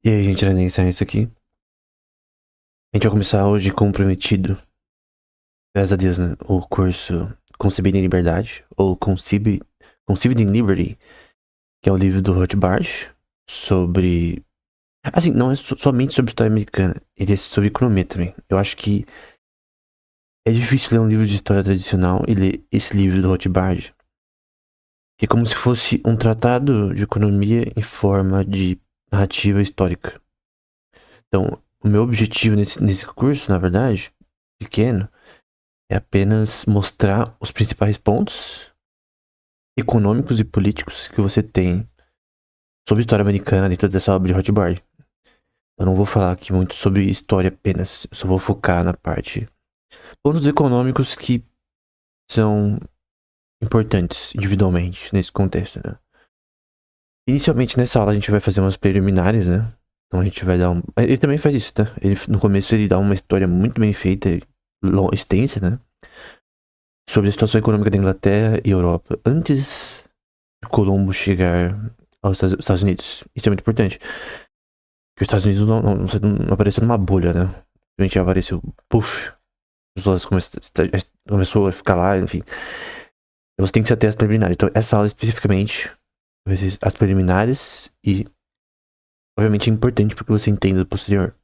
E aí, gente, vai iniciar isso aqui. A gente vai começar hoje com o prometido, graças a Deus, né? O curso Concebido em Liberdade, ou Conceived in Liberty, que é o livro do Rothbard, sobre... Assim, não é somente sobre história americana, ele é sobre economia também. Eu acho que é difícil ler um livro de história tradicional e ler esse livro do Rothbard, que é como se fosse um tratado de economia em forma de narrativa histórica. Então, o meu objetivo nesse curso, na verdade, pequeno, é apenas mostrar os principais pontos econômicos e políticos que você tem sobre história americana dentro dessa obra de Rothbard. Eu não vou falar aqui muito sobre história apenas, eu só vou focar na parte pontos econômicos que são importantes individualmente nesse contexto, né? Inicialmente nessa aula a gente vai fazer umas preliminares, né? Então a gente vai dar um... Ele também faz isso, tá? No começo ele dá uma história muito bem feita, extensa, né? Sobre a situação econômica da Inglaterra e Europa antes de Colombo chegar aos Estados Unidos. Isso é muito importante. Porque os Estados Unidos não apareceu numa bolha, né? A gente apareceu, puff, os dólares começou a ficar lá, enfim. Então você tem que se ater às preliminares. Então essa aula especificamente vai ser as preliminares e, obviamente, é importante porque você entenda o posterior.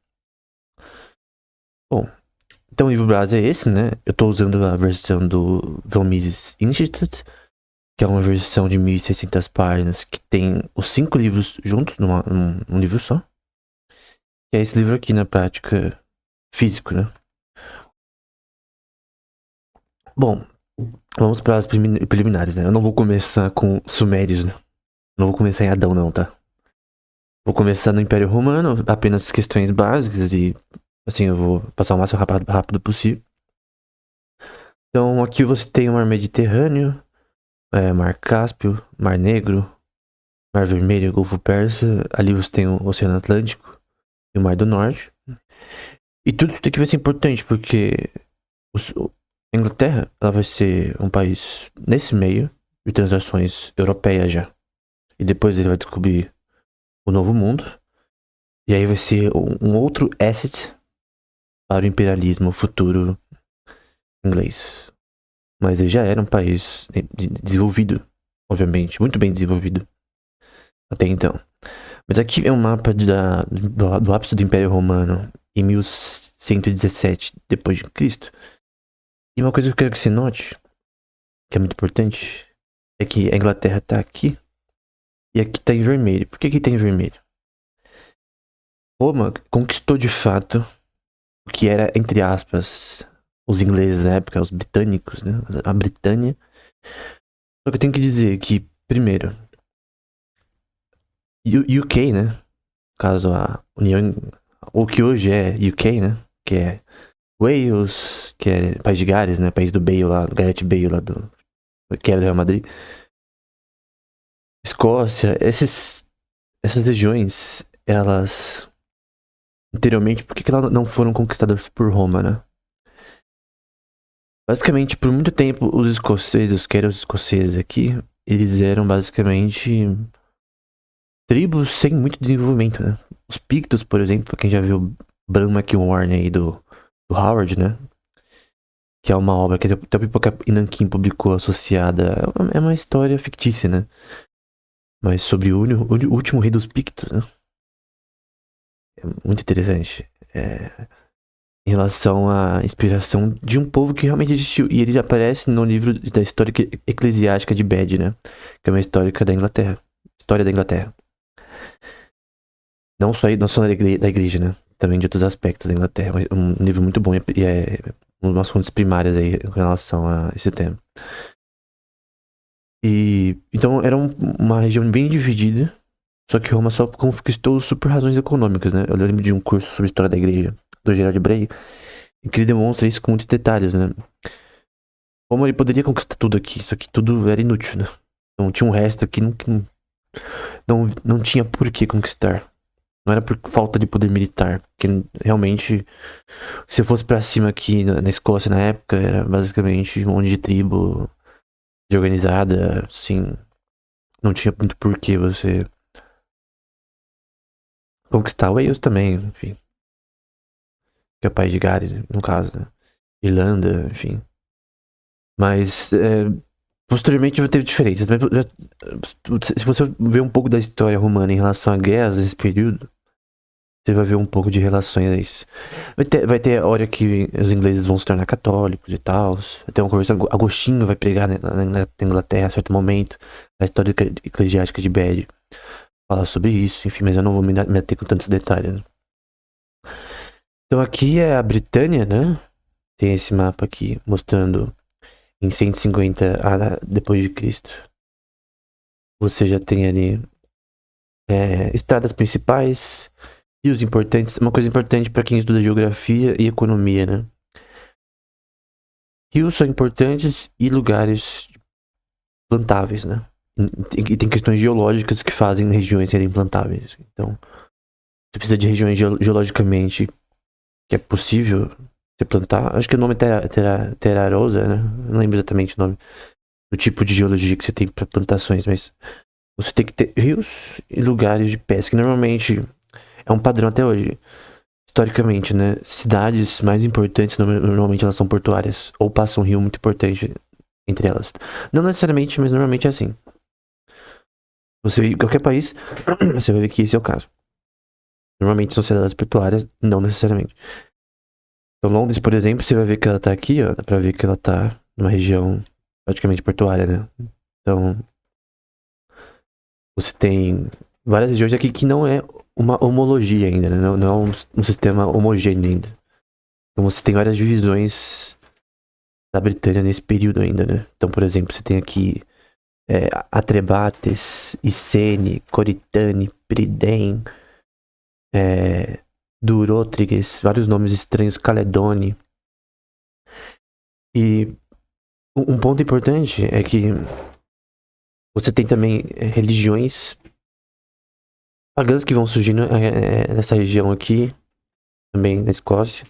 Bom, então o livro base é esse, né? Eu tô usando a versão do Von Mises Institute, que é uma versão de 1.600 páginas, que tem os 5 livros juntos num livro só. Que é esse livro aqui na prática físico, né? Bom, vamos para as preliminares, né? Eu não vou começar com Sumérios, né? Não vou começar em Adão, não, tá? Vou começar no Império Romano, apenas questões básicas e, assim, eu vou passar o máximo rápido possível. Então, aqui você tem o Mar Mediterrâneo, Mar Cáspio, Mar Negro, Mar Vermelho, Golfo Persa. Ali você tem o Oceano Atlântico e o Mar do Norte. E tudo isso aqui vai ser importante porque a Inglaterra ela vai ser um país nesse meio de transações europeias já. E depois ele vai descobrir o Novo Mundo. E aí vai ser um outro asset para o imperialismo futuro inglês. Mas ele já era um país desenvolvido, obviamente, muito bem desenvolvido até então. Mas aqui é um mapa do ápice do Império Romano em 1117 depois de Cristo. E uma coisa que eu quero que você note, que é muito importante, é que a Inglaterra tá aqui e aqui tá em vermelho. Por que aqui tá em vermelho? Roma conquistou de fato o que era, entre aspas, os ingleses na época, os britânicos, né? A Britânia. Só que eu tenho que dizer que, primeiro, UK, né? No caso, a União. O que hoje é UK, né? Que é Wales, que é País de Gales, né? País do Bale lá, do Gareth Bale lá do. Que era do Real Madrid. Escócia, essas regiões, elas. Anteriormente, por que elas não foram conquistadas por Roma, né? Basicamente, por muito tempo, os escoceses, que eram os escoceses aqui, eles eram basicamente tribos sem muito desenvolvimento, né? Os Pictos, por exemplo, pra quem já viu Bran McWarn aí do Howard, né? Que é uma obra que até o Pipoca e Nanquim publicou associada. É uma história fictícia, né? Mas sobre o último rei dos Pictos, né? É muito interessante. Em relação à inspiração de um povo que realmente existiu. E ele aparece no livro da história eclesiástica de Bede, né? Que é uma histórica da Inglaterra. História da Inglaterra. Não só da igreja, né? Também de outros aspectos da Inglaterra. Um livro muito bom e é uma das fontes primárias aí em relação a esse tema. E então era uma região bem dividida. Só que Roma só conquistou por razões econômicas, né? Eu lembro de um curso sobre história da igreja do Gerard Bray, em que ele demonstra isso com muitos detalhes, né? Como ele poderia conquistar tudo aqui, só que tudo era inútil, né? Então tinha um resto aqui que não tinha por que conquistar. Não era por falta de poder militar, porque realmente, se eu fosse pra cima aqui na Escócia na época, era basicamente um monte de tribo de organizada, assim, não tinha muito por que você conquistar Wales também, enfim. Que é o país de Gales, no caso, né? Irlanda, enfim. Mas posteriormente vai ter diferenças. Se você ver um pouco da história romana em relação a guerras nesse período, você vai ver um pouco de relações. Vai ter a hora que os ingleses vão se tornar católicos e tal. Vai ter uma conversa. Agostinho vai pregar na Inglaterra a certo momento. A história eclesiástica de Bede fala sobre isso, enfim, mas eu não vou me meter com tantos detalhes. Né? Então aqui é a Britânia, né? Tem esse mapa aqui mostrando em 150 depois de Cristo. Você já tem ali estradas principais, rios importantes. Uma coisa importante para quem estuda geografia e economia, né? Rios são importantes e lugares plantáveis, né? E tem questões geológicas que fazem regiões serem plantáveis. Então, você precisa de regiões geologicamente que é possível você plantar. Acho que o nome é terarosa, né? Não lembro exatamente o nome do tipo de geologia que você tem para plantações, mas você tem que ter rios e lugares de pesca. Normalmente é um padrão até hoje. Historicamente, né? Cidades mais importantes normalmente elas são portuárias ou passam um rio muito importante entre elas. Não necessariamente, mas normalmente é assim. Você vê em qualquer país, você vai ver que esse é o caso. Normalmente são cidades portuárias, não necessariamente. Então, Londres, por exemplo, você vai ver que ela tá aqui, ó. Dá pra ver que ela tá numa região praticamente portuária, né? Então, você tem várias regiões aqui que não é uma homologia ainda, né? Não é um sistema homogêneo ainda. Então, você tem várias divisões da Britânia nesse período ainda, né? Então, por exemplo, você tem aqui Atrebates, Icene, Coritane, Pridem, Durótriges, vários nomes estranhos, Caledone. E um ponto importante é que você tem também religiões pagãs que vão surgindo nessa região aqui, também na Escócia.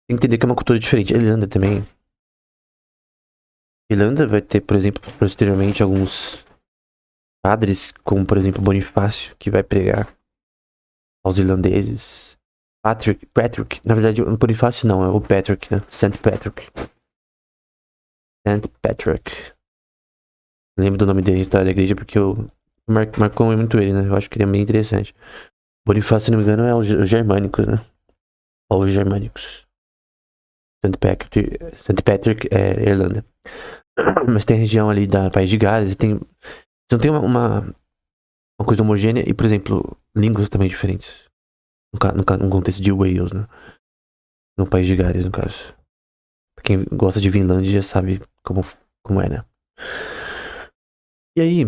Tem que entender que é uma cultura diferente. Irlanda também. Irlanda vai ter, por exemplo, posteriormente alguns padres, como por exemplo Bonifácio, que vai pregar aos irlandeses. Patrick, na verdade, o Bonifácio não, é o Patrick, né? Saint Patrick. Saint Patrick. Lembro do nome dele, história da igreja, porque eu marcou muito ele, né? Eu acho que ele é bem interessante. Bonifácio, se não me engano, é os germânicos, né? Povos germânicos. Saint Patrick é Irlanda. Mas tem a região ali da País de Gales e tem. Você não tem uma coisa homogênea e, por exemplo, línguas também diferentes. No contexto de Wales, né? No País de Gales, no caso. Pra quem gosta de Vinlândia já sabe como é, né? E aí,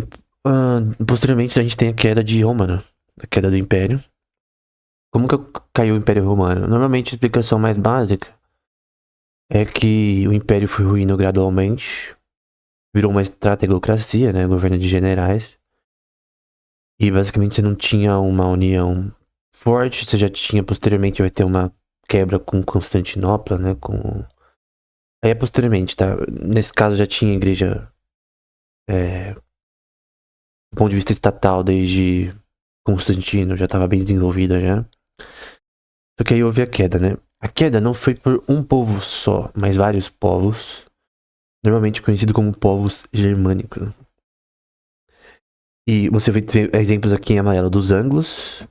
posteriormente a gente tem a queda de Roma, né? A queda do Império. Como que caiu o Império Romano? Normalmente a explicação mais básica é que o Império foi ruindo gradualmente, virou uma estrategocracia, né? Governo de generais. E basicamente você não tinha uma união forte, você já tinha, posteriormente vai ter uma quebra com Constantinopla, né? Aí é posteriormente, tá? Nesse caso já tinha igreja do ponto de vista estatal desde Constantino, já estava bem desenvolvida já. Só que aí houve a queda, né? A queda não foi por um povo só, mas vários povos, normalmente conhecido como povos germânicos. Né? E você vai ter exemplos aqui em amarelo dos anglos,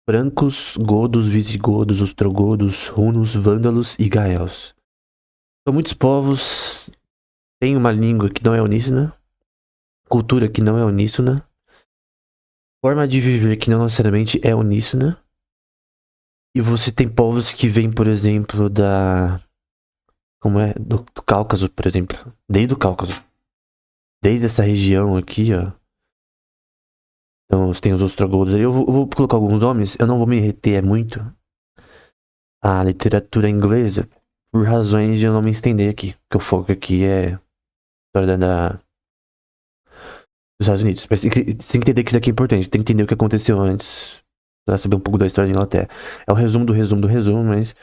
brancos, godos, visigodos, ostrogodos, hunos, vândalos e gaels. São muitos povos, têm uma língua que não é uníssona, cultura que não é uníssona, forma de viver que não necessariamente é uníssona. E você tem povos que vêm, por exemplo, do Cáucaso, por exemplo. Desde o Cáucaso. Desde essa região aqui, ó. Então você tem os ostrogodos aí. Eu vou colocar alguns nomes, eu não vou me reter muito à literatura inglesa, por razões de eu não me estender aqui. Porque o foco aqui é a história dos Estados Unidos. Mas você tem que entender que isso aqui é importante. Tem que entender o que aconteceu antes. Pra saber um pouco da história da Inglaterra. É um resumo do resumo do resumo, mas...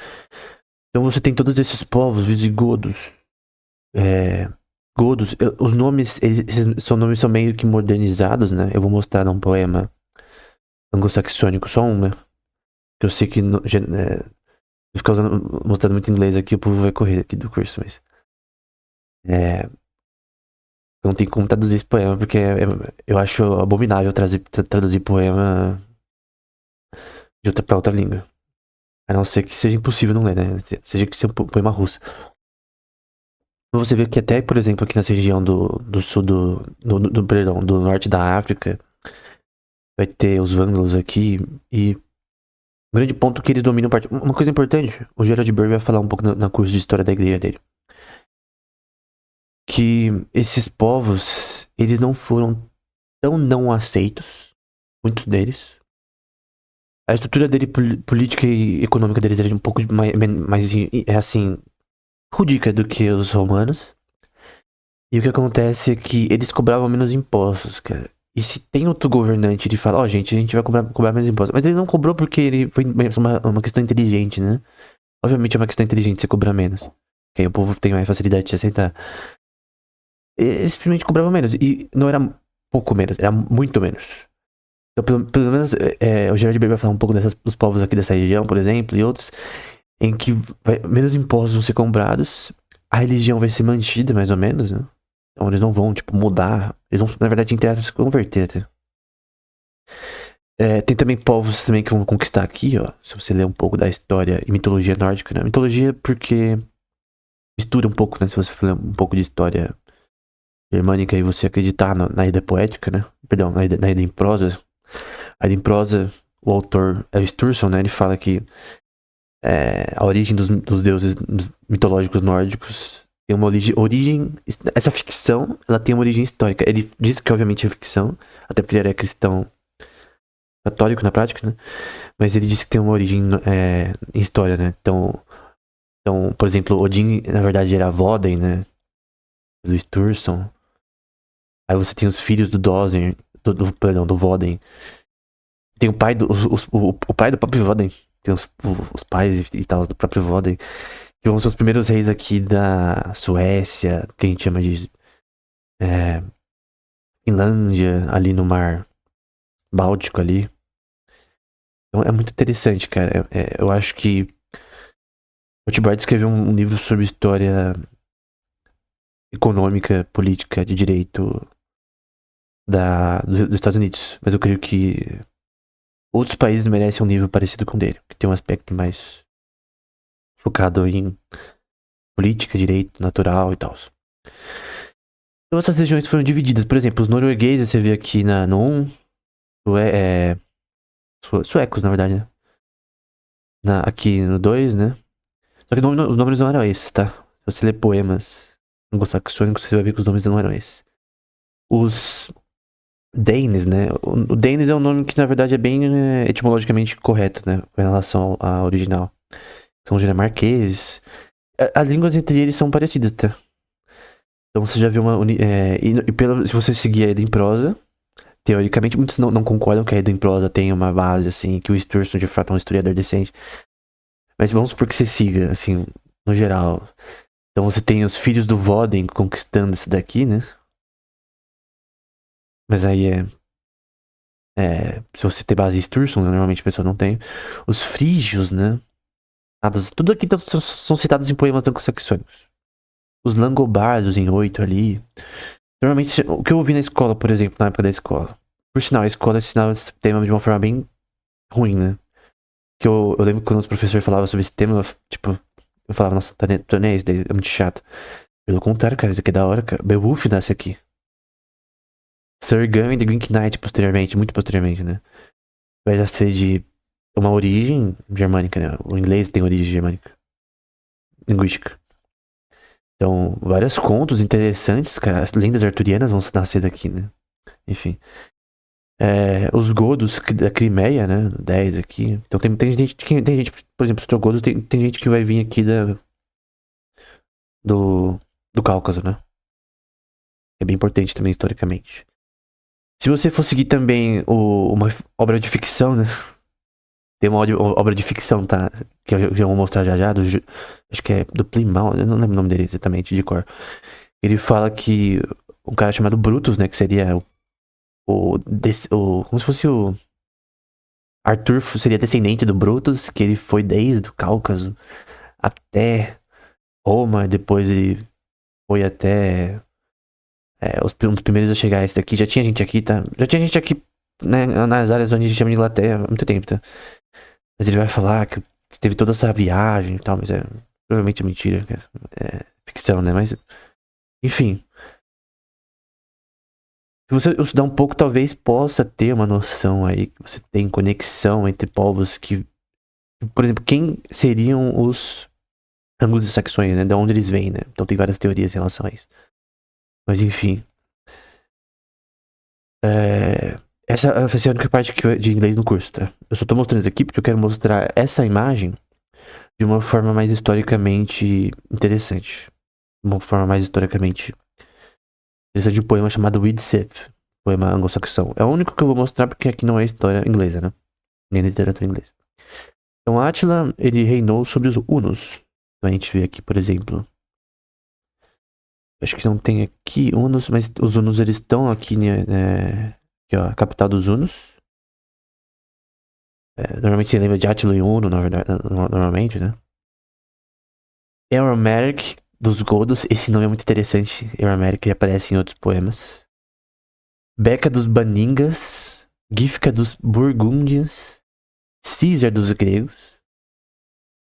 Então você tem todos esses povos, visigodos, godos. Os nomes, esses nomes são meio que modernizados, né? Eu vou mostrar num poema anglo-saxônico, só um, né? Que eu sei que se ficar mostrando muito inglês aqui, o povo vai correr aqui do curso, mas. É, não tem como traduzir esse poema, porque eu acho abominável traduzir poema pra outra língua. A não ser que seja impossível não ler, né? Seja que seja um poema russo. Você vê que até, por exemplo, aqui nessa região do sul perdão, do norte da África, vai ter os vândalos aqui e um grande ponto que eles dominam parte. Uma coisa importante, o Gerald Burr vai falar um pouco na curso de história da igreja dele. Que esses povos, eles não foram tão não aceitos, muitos deles. A estrutura dele, política e econômica deles era um pouco mais assim, rudica do que os romanos. E o que acontece é que eles cobravam menos impostos, cara. E se tem outro governante, ele fala, ó, gente, a gente vai cobrar menos impostos. Mas ele não cobrou porque ele foi uma questão inteligente, né? Obviamente é uma questão inteligente você cobrar menos. Porque aí o povo tem mais facilidade de aceitar. Eles simplesmente cobravam menos. E não era pouco menos, era muito menos. Então, pelo menos, o Gerard Bray vai falar um pouco dos povos aqui dessa região, por exemplo, e outros, em que menos impostos vão ser cobrados, a religião vai ser mantida, mais ou menos, né? Então eles não vão, tipo, mudar. Eles vão, na verdade, inteiro se converter até. Tem também povos também que vão conquistar aqui, ó. Se você ler um pouco da história e mitologia nórdica, né? Mitologia porque mistura um pouco, né? Se você for ler um pouco de história germânica e você acreditar na Ida Poética, né? Perdão, na Ida em Prosa. A Ida em Prosa, o autor é o Sturluson, né? Ele fala que a origem dos deuses mitológicos nórdicos tem uma origem. Essa ficção, ela tem uma origem histórica. Ele diz que, obviamente, é ficção, até porque ele era cristão católico na prática, né? Mas ele disse que tem uma origem em história, né? Então, por exemplo, Odin, na verdade, era Voden, né? Do Sturluson. Aí você tem os filhos do Dosen, perdão, do Voden. Tem o pai o pai do próprio Voden. Tem os pais e tal do próprio Voden. Que vão ser os primeiros reis aqui da Suécia, que a gente chama de Finlândia, ali no mar Báltico ali. Então é muito interessante, cara. Eu acho que o Rothbard escreveu um livro sobre história econômica, política, de direito dos Estados Unidos. Mas eu creio que outros países merecem um nível parecido com o dele, que tem um aspecto mais focado em política, direito natural e tal. Então essas regiões foram divididas. Por exemplo, os noruegueses, você vê aqui no 1, suecos, na verdade, né? Aqui no 2, né? Só que os nomes não eram esses, tá? Se você ler poemas anglo-saxônicos, você vai ver que os nomes não eram esses. Os Danes, né? O Danes é um nome que, na verdade, é bem etimologicamente correto, né? Com relação ao original. São dinamarqueses. As línguas entre eles são parecidas, tá? Então você já viu se você seguir a Ida em Prosa, teoricamente, muitos não concordam que a Ida em Prosa tem uma base, assim, que o Sturluson de fato é um historiador decente. Mas vamos supor que você siga, assim, no geral. Então você tem os filhos do Voden conquistando isso daqui, né? Mas aí se você tem base em Sturluson, normalmente a pessoa não tem. Os frígios, né? Tudo aqui são citados em poemas anglo-saxônicos. Os langobardos em 8 ali. Normalmente, o que eu ouvi na escola, por exemplo, na época da escola. Por sinal, a escola ensinava esse tema de uma forma bem ruim, né? Que eu lembro que quando os professores falavam sobre esse tema, eu falava, nossa, tá nem isso daí, é muito chato. Pelo contrário, cara, isso aqui é da hora, cara. Beowulf nasce aqui. Sir Gawain the Green Knight, posteriormente, muito posteriormente, né? Vai nascer de uma origem germânica, né? O inglês tem origem germânica. Linguística. Então, vários contos interessantes, cara. As lendas arturianas vão nascer daqui, né? Enfim. Os godos da Crimeia, né? 10 aqui. Então tem gente, por exemplo, os trogodos, tem gente que vai vir aqui do Cáucaso, né? É bem importante também historicamente. Se você for seguir também uma obra de ficção, né? Tem uma obra de ficção, tá? Que eu já vou mostrar já, acho que é do Plymouth, eu não lembro o nome dele exatamente, de cor. Ele fala que um cara chamado Brutus, né? Que seria como se fosse Arthur seria descendente do Brutus, que ele foi desde o Cáucaso até Roma, depois ele foi até um dos primeiros a chegar a esse daqui. Já tinha gente aqui, tá? Já tinha gente aqui, né, nas áreas onde a gente chama de Inglaterra há muito tempo, tá? Mas ele vai falar que teve toda essa viagem e tal, mas é provavelmente mentira, é ficção, né? Mas, enfim. Se você estudar um pouco, talvez possa ter uma noção aí que você tem conexão entre povos que, por exemplo, quem seriam os anglo-saxões, né? De onde eles vêm, né? Então tem várias teorias em relação a isso. Mas enfim. Essa vai ser a única parte de inglês no curso, tá? Eu só tô mostrando isso aqui porque eu quero mostrar essa imagem de uma forma mais historicamente interessante. De uma forma mais historicamente interessante de um poema chamado Widsith, poema anglo-saxão. É o único que eu vou mostrar porque aqui não é história inglesa, né? Nem literatura inglesa. Então, Átila, ele reinou sobre os Hunos. Então, a gente vê aqui, por exemplo. Acho que não tem aqui Hunos, mas os Hunos eles estão aqui, né? Aqui, ó, a capital dos Hunos. Normalmente você lembra de Átila e Huno, na verdade, normalmente, né? Eurameric dos Godos, esse nome é muito interessante. Eurameric aparece em outros poemas. Beca dos Baningas, Gífica dos Burgúndios, Císar dos Gregos,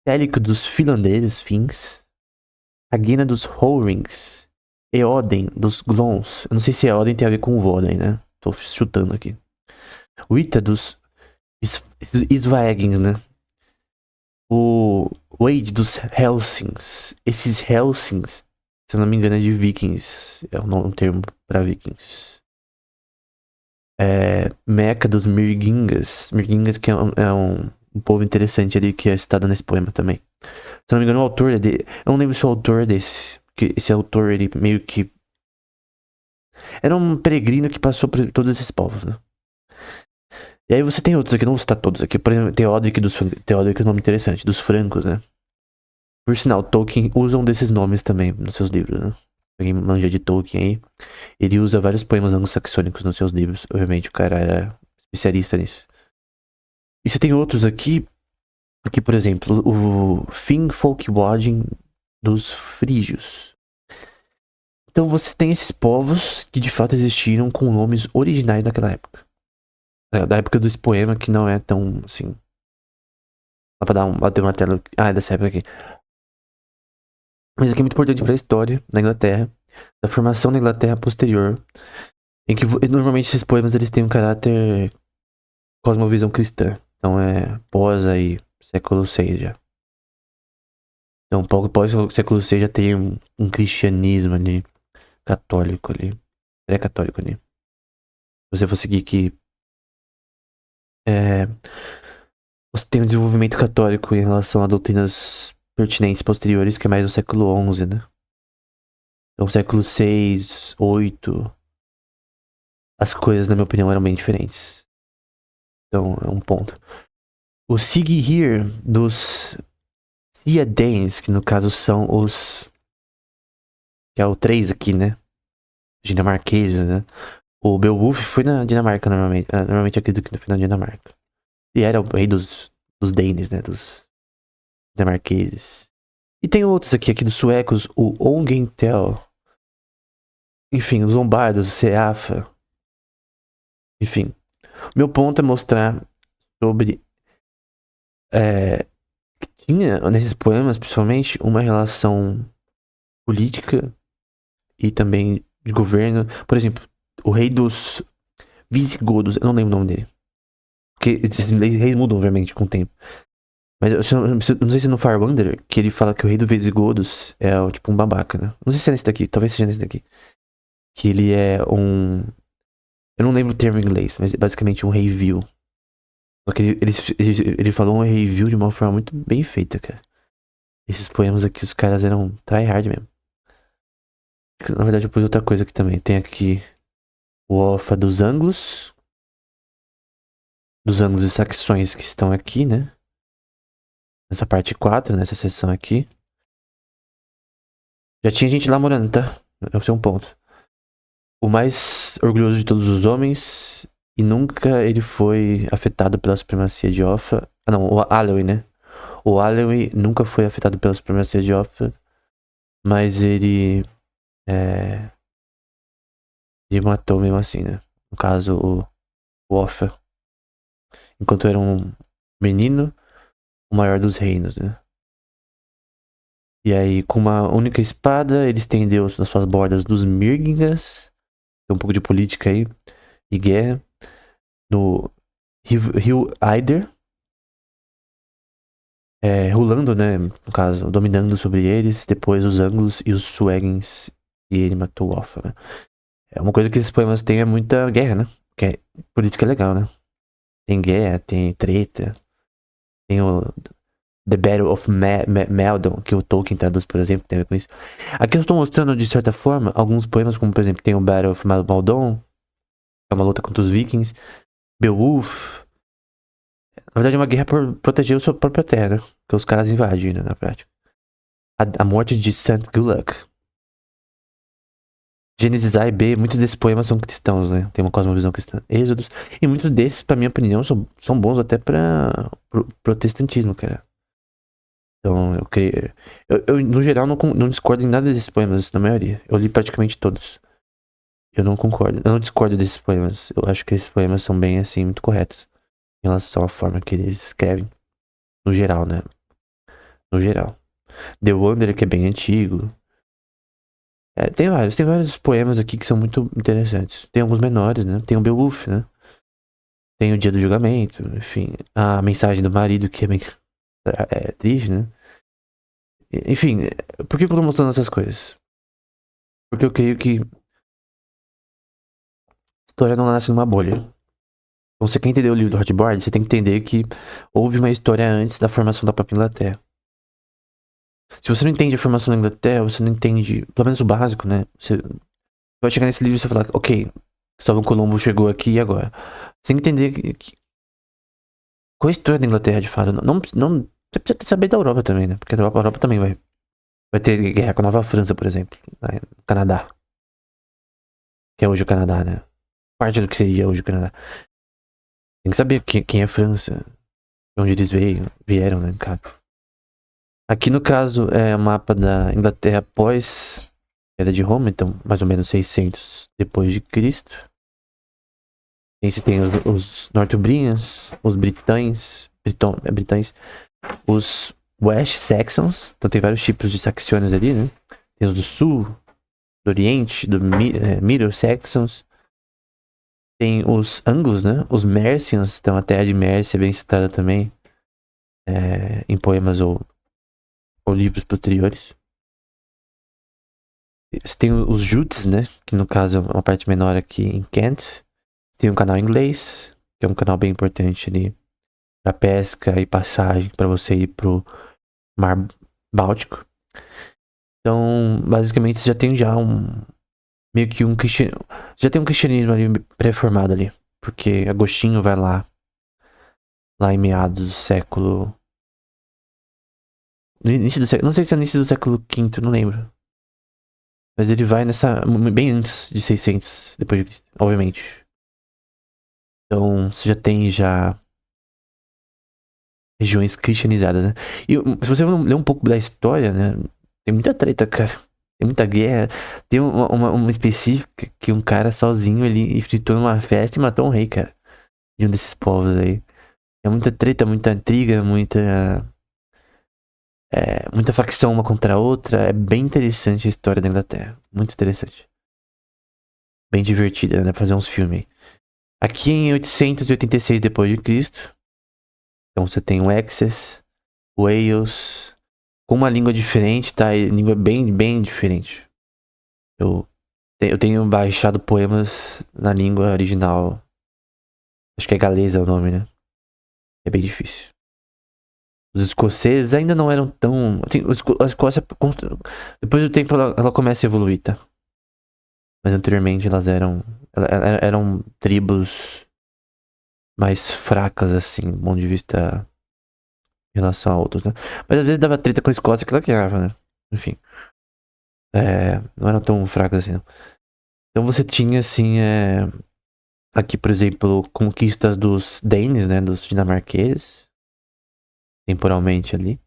Télico dos Finlandeses, Fins, Agena dos Hourings, Eoden dos Glons. Eu não sei se Eoden tem a ver com o Voden, né? Tô chutando aqui. Wita dos Svaegings, né? O Wade dos Helsings. Esses Helsings, se eu não me engano, é de Vikings. É um termo pra Vikings. Meca dos Mirgingas. Mirgingas que é um povo interessante ali que é citado nesse poema também. Se eu não me engano, o autor é de... Eu não lembro se o autor é desse. Porque esse autor, ele meio que... Era um peregrino que passou por todos esses povos, né? E aí você tem outros aqui, não vou citar todos aqui. Por exemplo, Teodoric é um nome interessante, dos francos, né? Por sinal, Tolkien usa um desses nomes também nos seus livros, né? Alguém manja de Tolkien aí. Ele usa vários poemas anglo-saxônicos nos seus livros. Obviamente, o cara era especialista nisso. E você tem outros aqui. Aqui, por exemplo, o Finnfolkvangin dos Frígios. Então você tem esses povos que de fato existiram com nomes originais daquela época. Da época desse poema que não é tão assim. Dá pra bater uma tela. Ah, é dessa época aqui. Mas aqui é muito importante para a história da Inglaterra, da formação da Inglaterra posterior, em que normalmente esses poemas eles têm um caráter cosmovisão cristã. Então é pós aí século VI já. Então pós século VI já tem um cristianismo ali, católico ali, pré-católico ali. Se você for seguir que você tem um desenvolvimento católico em relação a doutrinas pertinentes posteriores, que é mais do século XI, né? Então, século VI, VIII, as coisas, na minha opinião, eram bem diferentes. Então, é um ponto. O Sigihir dos Ciadanes, que no caso são os... que é o 3 aqui, né? Dinamarqueses, né? O Beowulf foi na Dinamarca, normalmente. Normalmente acredito que foi na Dinamarca. E era o rei dos Danes, né? Dos dinamarqueses. E tem outros aqui dos suecos, o Ongentel. Enfim, os lombardos, o Seafa. Enfim. Meu ponto é mostrar sobre que tinha nesses poemas, principalmente, uma relação política e também de governo. Por exemplo, o rei dos Visigodos, eu não lembro o nome dele. Porque esses reis mudam, obviamente, com o tempo. Mas eu não sei se é no Far Wanderer que ele fala que o rei dos Visigodos é tipo um babaca, né? Não sei se é nesse daqui, talvez seja nesse daqui. Que ele é um... Eu não lembro o termo em inglês, mas é basicamente um rei vil. Só que ele falou um rei vil de uma forma muito bem feita, cara. Esses poemas aqui, os caras eram tryhard mesmo. Na verdade, eu pus outra coisa aqui também. Tem aqui o Ofa dos Anglos. Dos Anglos e Saxões que estão aqui, né? Nessa parte 4, nessa seção aqui. Já tinha gente lá morando, tá? Esse é um ponto. O mais orgulhoso de todos os homens E nunca ele foi afetado pela supremacia de Offa. Ah, não, o Aloy, né? O Aloy nunca foi afetado pela supremacia de Offa, mas ele matou mesmo assim, né? No caso, o Offa. Enquanto era um menino, o maior dos reinos, né? E aí, com uma única espada, ele estendeu nas suas bordas dos Mirgingas. Tem um pouco de política aí. E guerra. No Rio Eider. Rolando, né? No caso, dominando sobre eles. Depois os Anglos e os Suegens. E ele matou o Offa, né? É uma coisa que esses poemas têm é muita guerra, né? Por isso que é legal, né? Tem guerra, tem treta. Tem o The Battle of Meldon, que o Tolkien traduz, por exemplo, tem a ver com isso. Aqui eu estou mostrando, de certa forma, alguns poemas, como por exemplo, tem o Battle of Meldon, que é uma luta contra os vikings. Beowulf. Na verdade, é uma guerra por proteger a sua própria terra, né? Que os caras invadem, né, na prática. A morte de St. Gulak. Gênesis A e B, muitos desses poemas são cristãos, né? Tem uma cosmovisão cristã. Êxodos. E muitos desses, pra minha opinião, são bons até pra protestantismo, cara. Então, eu creio. Eu no geral, não discordo em nada desses poemas, na maioria. Eu li praticamente todos. Eu não concordo. Eu não discordo desses poemas. Eu acho que esses poemas são bem, assim, muito corretos. Em relação à forma que eles escrevem. No geral, né? No geral. The Wanderer, que é bem antigo. Tem vários poemas aqui que são muito interessantes. Tem alguns menores, né? Tem o Beowulf, né? Tem o Dia do Julgamento, enfim. A mensagem do marido, que é bem triste, né? Enfim, por que eu tô mostrando essas coisas? Porque eu creio que história não nasce numa bolha. Então, você quer entender o livro do Hotboard, você tem que entender que houve uma história antes da formação da própria Inglaterra. Se você não entende a formação da Inglaterra, você não entende, pelo menos o básico, né? Você vai chegar nesse livro e você vai falar, ok, Cristóvão Colombo chegou aqui e agora. Você tem que entender qual é a história da Inglaterra, de fato. Você precisa saber da Europa também, né? Porque a Europa também vai ter guerra com a Nova França, por exemplo, né? No Canadá. Que é hoje o Canadá, né? Parte do que seria hoje o Canadá. Tem que saber quem é a França, de onde eles vieram, né, cara? Aqui no caso é o mapa da Inglaterra após a queda de Roma, então mais ou menos 600 depois de Cristo. Esse tem os Northumbrians, os Britões, os West Saxons, então tem vários tipos de Saxões ali, né? Tem os do Sul, do Oriente, do Middle Saxons. Tem os Anglos, né? Os Mercians, então a terra de Mércia é bem citada também em poemas ou livros posteriores. Tem os Jutes, né? Que no caso é uma parte menor aqui em Kent. Tem um canal inglês, que é um canal bem importante ali para pesca e passagem para você ir pro Mar Báltico. Então, basicamente, você já tem meio que já tem um cristianismo ali pré-formado ali, porque Agostinho vai lá em meados do século, no início do século, não sei se é no início do século V, não lembro. Mas ele vai bem antes de 600 depois de Cristo, obviamente. Então, você já tem regiões cristianizadas, né? E se você ler um pouco da história, né? Tem muita treta, cara. Tem muita guerra. Tem uma específica que um cara sozinho ele enfrentou numa festa e matou um rei, cara. De um desses povos aí. É muita treta, muita intriga, muita facção uma contra a outra. É bem interessante a história da Inglaterra. Muito interessante. Bem divertida, né? Fazer uns filmes. Aqui em 886 depois de Cristo. Então você tem o Essex, Wales, com uma língua diferente, tá? E língua bem diferente. Eu tenho baixado poemas na língua original. Acho que é galesa o nome, né? É bem difícil. Os escoceses ainda não eram tão. Assim, a Escócia, depois do tempo, ela começa a evoluir, tá? Mas anteriormente eram tribos mais fracas, assim, do ponto de vista em relação a outros, né? Mas às vezes dava treta com a Escócia que ela ganhava, né? Enfim. Não eram tão fracas assim, não. Então você tinha, assim, aqui, por exemplo, conquistas dos Danes, né? Dos dinamarqueses. Temporalmente ali.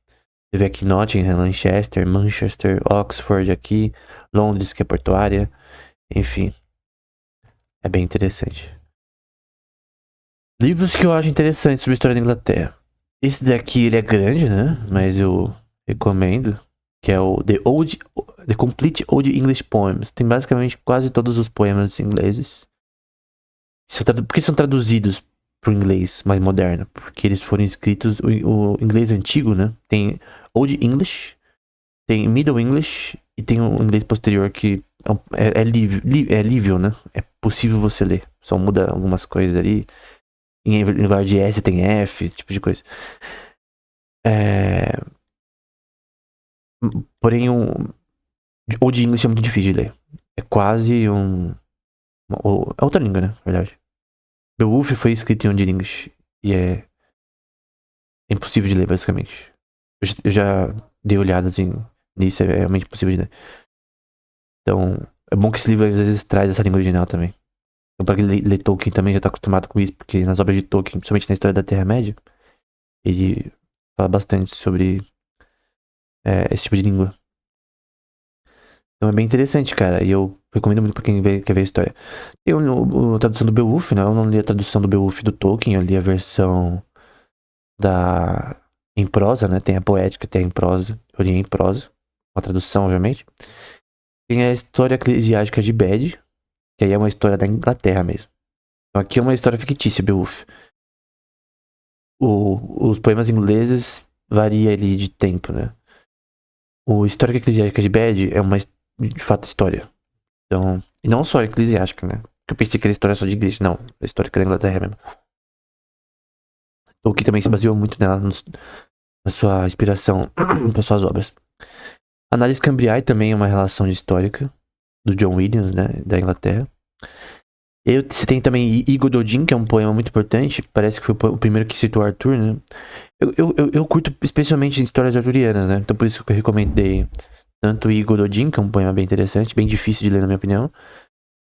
Teve aqui Nottingham, Manchester, Oxford aqui. Londres, que é portuária. Enfim. É bem interessante. Livros que eu acho interessantes sobre a história da Inglaterra. Esse daqui, ele é grande, né? Mas eu recomendo. Que é o The Complete Old English Poems. Tem basicamente quase todos os poemas ingleses. Por que são traduzidos pro inglês mais moderno? Porque eles foram escritos... O inglês antigo, né? Tem Old English, tem Middle English e tem o inglês posterior que é lível, né? É possível você ler. Só muda algumas coisas ali. Em lugar de S tem F, esse tipo de coisa. Porém, Old English é muito difícil de ler. É quase é outra língua, né? Na verdade. Beowulf foi escrito em Old English. E é impossível de ler, basicamente. Eu já dei olhadas nisso, é realmente impossível de ler. Então, é bom que esse livro às vezes traz essa língua original também. Então, pra quem lê Tolkien também já tá acostumado com isso, porque nas obras de Tolkien, principalmente na história da Terra-média, ele fala bastante sobre esse tipo de língua. Então é bem interessante, cara. E eu recomendo muito pra quem quer ver a história. Eu a tradução do Beowulf, né? Eu não li a tradução do Beowulf do Tolkien, eu li a versão em prosa, né? Tem a poética, tem a em prosa. Eu li em prosa. Uma tradução, obviamente. Tem a história eclesiástica de Bede, que aí é uma história da Inglaterra mesmo. Então aqui é uma história fictícia, Beowulf. Os poemas ingleses varia ali de tempo, né? O História Eclesiástica de Bede é uma, de fato, história. Então, e não só eclesiástica, né? Porque eu pensei que era história só de igreja. Não, a história da Inglaterra mesmo. Tolkien também se baseou muito nela, na sua inspiração para suas obras. Análise Cambriae também é uma relação histórica do John Williams, né? Da Inglaterra. Você tem também Igor Dodin, que é um poema muito importante. Parece que foi o primeiro que citou Arthur, né? Eu curto especialmente histórias arturianas, né? Então por isso que eu recomendei tanto Igor Dodin, que é um poema bem interessante, bem difícil de ler na minha opinião,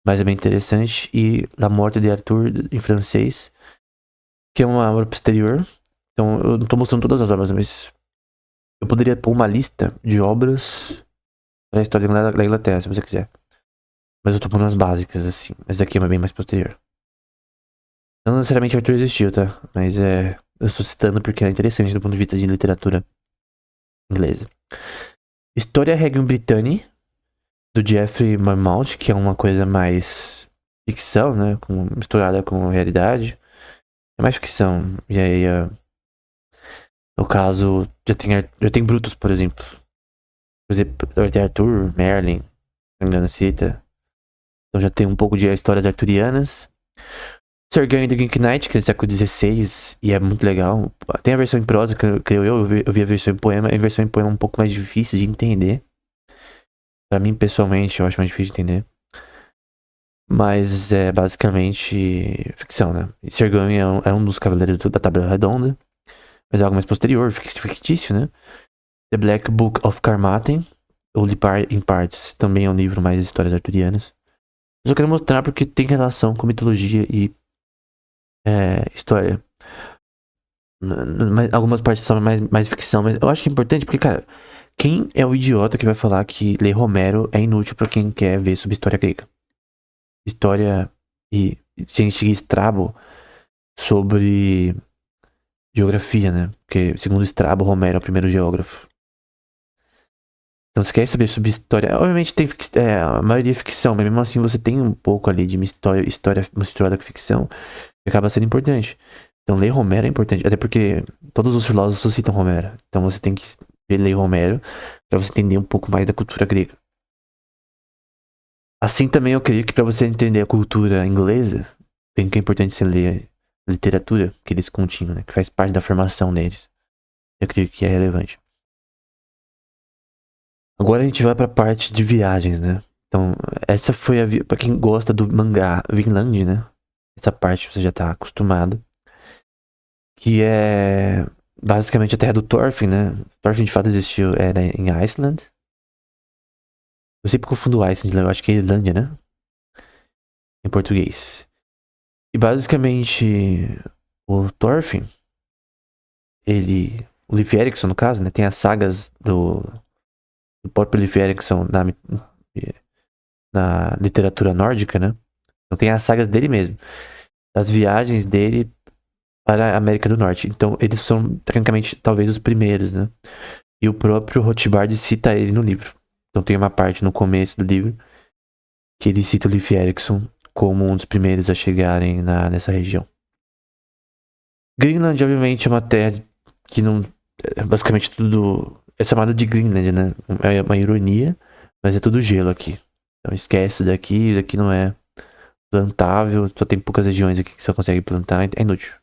mas é bem interessante, e La Morte de Arthur, em francês, que é uma obra posterior. Então eu não tô mostrando todas as obras, mas eu poderia pôr uma lista de obras da história da Inglaterra, se você quiser. Mas eu tô pondo as básicas, assim. Essa daqui é bem mais posterior. Não necessariamente Arthur existiu, tá? Mas eu estou citando porque é interessante do ponto de vista de literatura inglesa. História Regium Britanniae, do Geoffrey Monmouth, que é uma coisa mais ficção, né? Misturada com realidade. É mais ficção. E aí, no caso, já tem Brutus, por exemplo. Por exemplo, Arthur, Merlin, se não me engano, cita. Então já tem um pouco de histórias arturianas. Sir Gawain the Green Knight, que é do século XVI, e é muito legal. Tem a versão em prosa, que eu vi a versão em poema. A versão em poema é um pouco mais difícil de entender. Pra mim, pessoalmente, eu acho mais difícil de entender. Mas é basicamente ficção, né? E Sir Gawain é um dos cavaleiros da Tábua Redonda. Mas é algo mais posterior, fictício, né? The Black Book of Carmarthen, ou em partes, também é um livro mais de histórias arturianas. Eu só quero mostrar porque tem relação com mitologia e história. Algumas partes são mais ficção, mas eu acho que é importante porque, cara, quem é o idiota que vai falar que ler Romero é inútil pra quem quer ver sobre história grega? História e sem seguir Strabo sobre geografia, né? Porque, segundo Strabo, Romero é o primeiro geógrafo. Então, você quer saber sobre história? Obviamente tem a maioria é ficção, mas mesmo assim você tem um pouco ali de uma história misturada com ficção, que acaba sendo importante. Então, ler Romero é importante, até porque todos os filósofos citam Romero. Então, você tem que ler Romero para você entender um pouco mais da cultura grega. Assim também eu creio que para você entender a cultura inglesa, tem que é importante você ler a literatura que eles continham, né? Que faz parte da formação deles. Eu creio que é relevante. Agora a gente vai pra parte de viagens, né? Então, essa foi pra quem gosta do mangá Vinland, né? Essa parte você já tá acostumado. Que é basicamente a terra do Thorfinn, né? Thorfinn de fato existiu, era em Iceland. Eu sempre confundo Iceland, eu acho que é Islândia, né? Em português. E basicamente, o Thorfinn, o Leif Erikson, no caso, né? Tem as sagas do próprio Leif Erikson na literatura nórdica, né? Então tem as sagas dele mesmo. Das viagens dele para a América do Norte. Então eles são, tecnicamente, talvez os primeiros, né? E o próprio Rothbard cita ele no livro. Então tem uma parte no começo do livro que ele cita o Leif Erikson como um dos primeiros a chegarem nessa região. Greenland, obviamente, é uma terra que não... É basicamente tudo... É chamado de Greenland, né? É uma ironia, mas é tudo gelo aqui. Então esquece isso daqui não é plantável, só tem poucas regiões aqui que você consegue plantar, é inútil.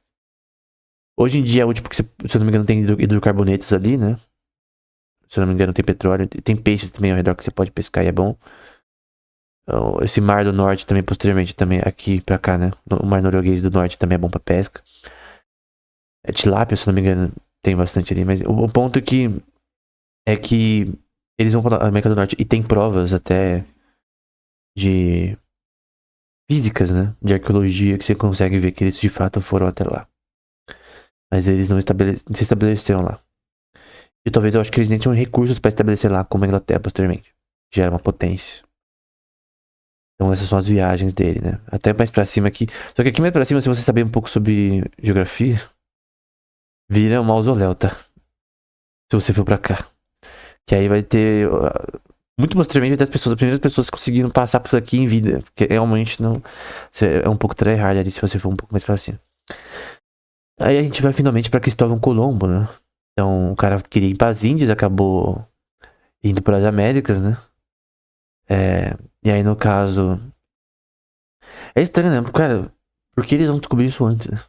Hoje em dia é útil porque, se eu não me engano, tem hidrocarbonetos ali, né? Se eu não me engano, tem petróleo. Tem peixes também ao redor que você pode pescar e é bom. Esse mar do norte também, posteriormente, também aqui pra cá, né? O mar norueguês do norte também é bom pra pesca. Tilápia, se eu não me engano, tem bastante ali. Mas o ponto é que eles vão pra América do Norte e tem provas até de físicas, né? De arqueologia que você consegue ver que eles de fato foram até lá. Mas eles não se estabeleceram lá. E talvez eu acho que eles nem tinham recursos pra estabelecer lá como a Inglaterra posteriormente. Já era uma potência. Então essas são as viagens dele, né? Até mais pra cima aqui. Só que aqui mais pra cima, se você saber um pouco sobre geografia, vira um mausoléu, tá? Se você for pra cá. Que aí vai ter... Muito posteriormente vai ter as primeiras pessoas que conseguiram passar por aqui em vida. Porque realmente não... É um pouco tryhard ali se você for um pouco mais pra cima. Aí a gente vai finalmente pra Cristóvão Colombo, né? Então o cara queria ir pras Índias, acabou indo pras Américas, né? E aí no caso... É estranho, né? Cara, por que eles vão descobrir isso antes, né?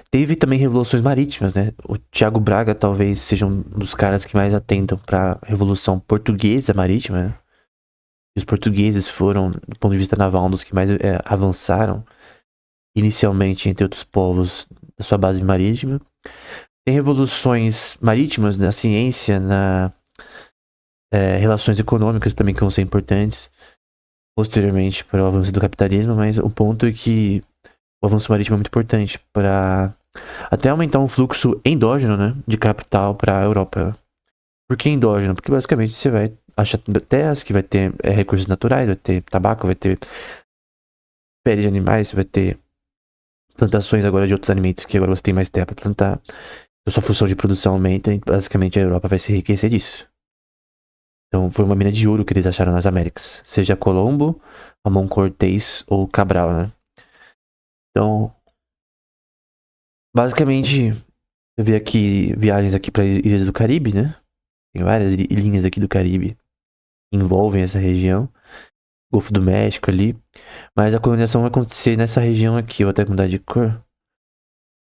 Teve também revoluções marítimas, né? O Tiago Braga talvez seja um dos caras que mais atentam para a revolução portuguesa marítima, né? E os portugueses foram, do ponto de vista naval, um dos que mais avançaram inicialmente entre outros povos da sua base marítima. Tem revoluções marítimas na ciência, relações econômicas também que vão ser importantes posteriormente para o avanço do capitalismo, mas o ponto é que o avanço marítimo é muito importante para até aumentar um fluxo endógeno, né, de capital para a Europa. Por que endógeno? Porque basicamente você vai achar terras que vai ter recursos naturais, vai ter tabaco, vai ter pele de animais, vai ter plantações agora de outros alimentos que agora você tem mais terra para plantar. A sua função de produção aumenta e basicamente a Europa vai se enriquecer disso. Então foi uma mina de ouro que eles acharam nas Américas. Seja Colombo, Ramon Cortés ou Cabral, né? Então, basicamente, eu vi aqui viagens aqui para ilhas do Caribe, né? Tem várias ilhinhas aqui do Caribe que envolvem essa região. Golfo do México ali. Mas a colonização vai acontecer nessa região aqui. Eu vou até mudar de cor.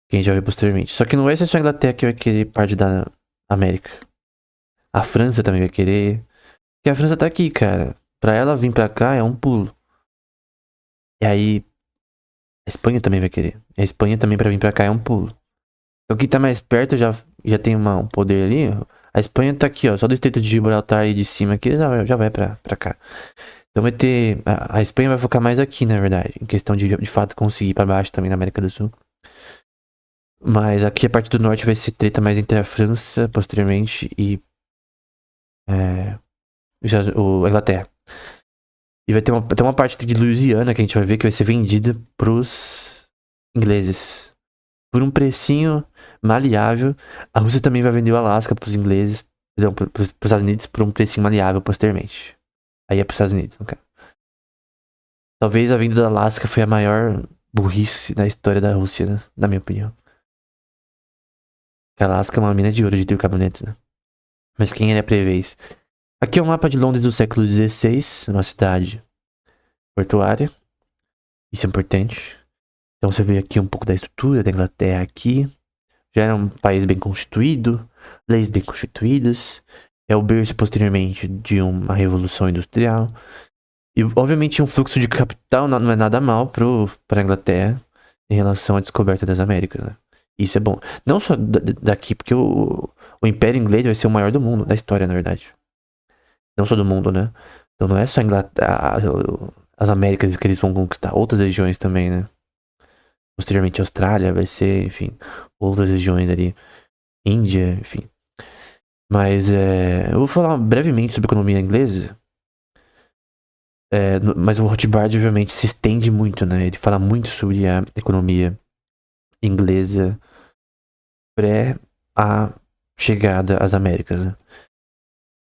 Que a gente vai ver posteriormente. Só que não vai ser só a Inglaterra que vai querer parte da América. A França também vai querer. Porque a França tá aqui, cara. Pra ela vir pra cá é um pulo. E aí, a Espanha também vai querer. A Espanha também pra vir pra cá é um pulo. Então quem tá mais perto já tem um poder ali. A Espanha tá aqui, ó. Só do estreito de Gibraltar aí de cima aqui já vai pra cá. Então vai ter... A Espanha vai focar mais aqui, na verdade. Em questão de fato conseguir ir pra baixo também na América do Sul. Mas aqui a parte do norte vai ser treta mais entre a França, posteriormente, e... a Inglaterra. E vai ter uma parte de Louisiana que a gente vai ver que vai ser vendida pros ingleses. Por um precinho maleável. A Rússia também vai vender o Alasca pros ingleses. Perdão, pros Estados Unidos por um precinho maleável posteriormente. Aí é pros Estados Unidos, no caso. Talvez a venda do Alasca foi a maior burrice na história da Rússia, né? Na minha opinião. Porque Alasca é uma mina de ouro de hidrocarbonetos, né? Mas quem iria prever isso? Aqui é o mapa de Londres do século XVI, uma cidade portuária. Isso é importante. Então você vê aqui um pouco da estrutura da Inglaterra aqui. Já era um país bem constituído, leis bem constituídas. É o berço posteriormente de uma revolução industrial. E obviamente um fluxo de capital não é nada mal para a Inglaterra em relação à descoberta das Américas, né? Isso é bom. Não só daqui, porque o Império Inglês vai ser o maior do mundo, da história, na verdade. Não só do mundo, né? Então não é só a Inglaterra, as Américas que eles vão conquistar, outras regiões também, né? posteriormente Austrália, vai ser, enfim, outras regiões ali, Índia, enfim. Mas eu vou falar brevemente sobre economia inglesa. Mas o Rothbard, obviamente, se estende muito, né? Ele fala muito sobre a economia inglesa pré a chegada às Américas, né?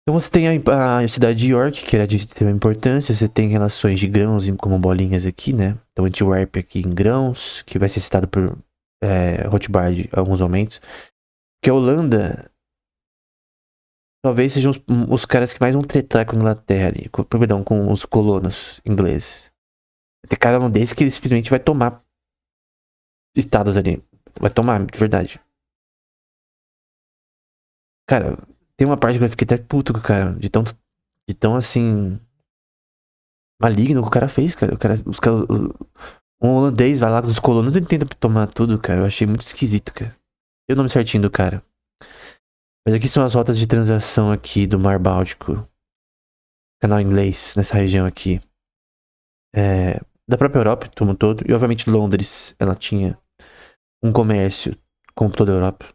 Então você tem a cidade de York, que era de extrema importância. Você tem relações de grãos como bolinhas aqui, né? Então Antwerp aqui em grãos, que vai ser citado por Rothbard em alguns momentos. Que a Holanda talvez sejam os caras que mais vão tretar com a Inglaterra ali, perdão, com os colonos ingleses. Tem cara holandês que ele simplesmente vai tomar estados ali. Vai tomar, de verdade. Cara, tem uma parte que eu fiquei até puto com o cara, de tão assim, maligno que o cara fez, cara. Um holandês vai lá com os colonos e tenta tomar tudo, cara. Eu achei muito esquisito, cara. Tem o nome certinho do cara. Mas aqui são as rotas de transação aqui do Mar Báltico. Canal inglês, nessa região aqui. Da própria Europa, como um todo. E obviamente Londres, ela tinha um comércio com toda a Europa.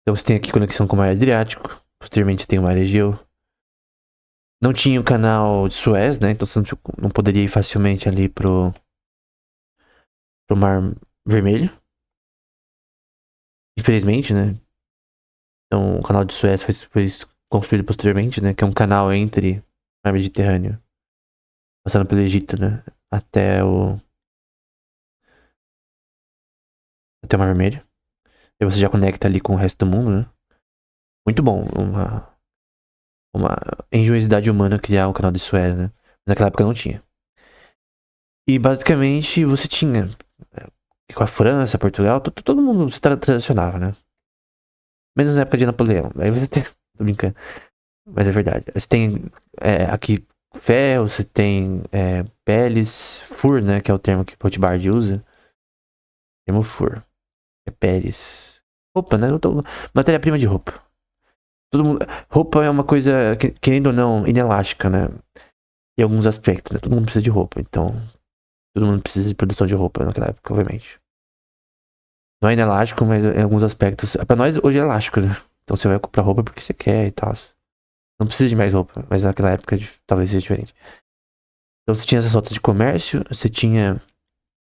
Então você tem aqui conexão com o Mar Adriático. Posteriormente tem o Mar Egeu. Não tinha o canal de Suez, né? Então você não poderia ir facilmente ali pro Mar Vermelho. Infelizmente, né? Então o canal de Suez foi construído posteriormente, né? Que é um canal entre o Mar Mediterrâneo, passando pelo Egito, né? Até o Mar Vermelho. E você já conecta ali com o resto do mundo, né? Muito bom. Uma engenhosidade humana criar o canal de Suez, né? Naquela época não tinha. E basicamente você tinha com a França, Portugal, todo mundo se transacionava, né? Menos na época de Napoleão. Aí você tem. Tô brincando. Mas é verdade. Você tem aqui ferro, você tem peles, fur, né? Que é o termo que Rothbard usa. O termo fur. É peles. Roupa, né? Matéria-prima de roupa. Todo mundo. Roupa é uma coisa, querendo ou não, inelástica, né? Em alguns aspectos, né? Todo mundo precisa de roupa. Então, todo mundo precisa de produção de roupa naquela época, obviamente. Não é inelástico, mas em alguns aspectos. Pra nós, hoje é elástico, né? Então você vai comprar roupa porque você quer e tal. Não precisa de mais roupa, mas naquela época talvez seja diferente. Então você tinha essas rotas de comércio, você tinha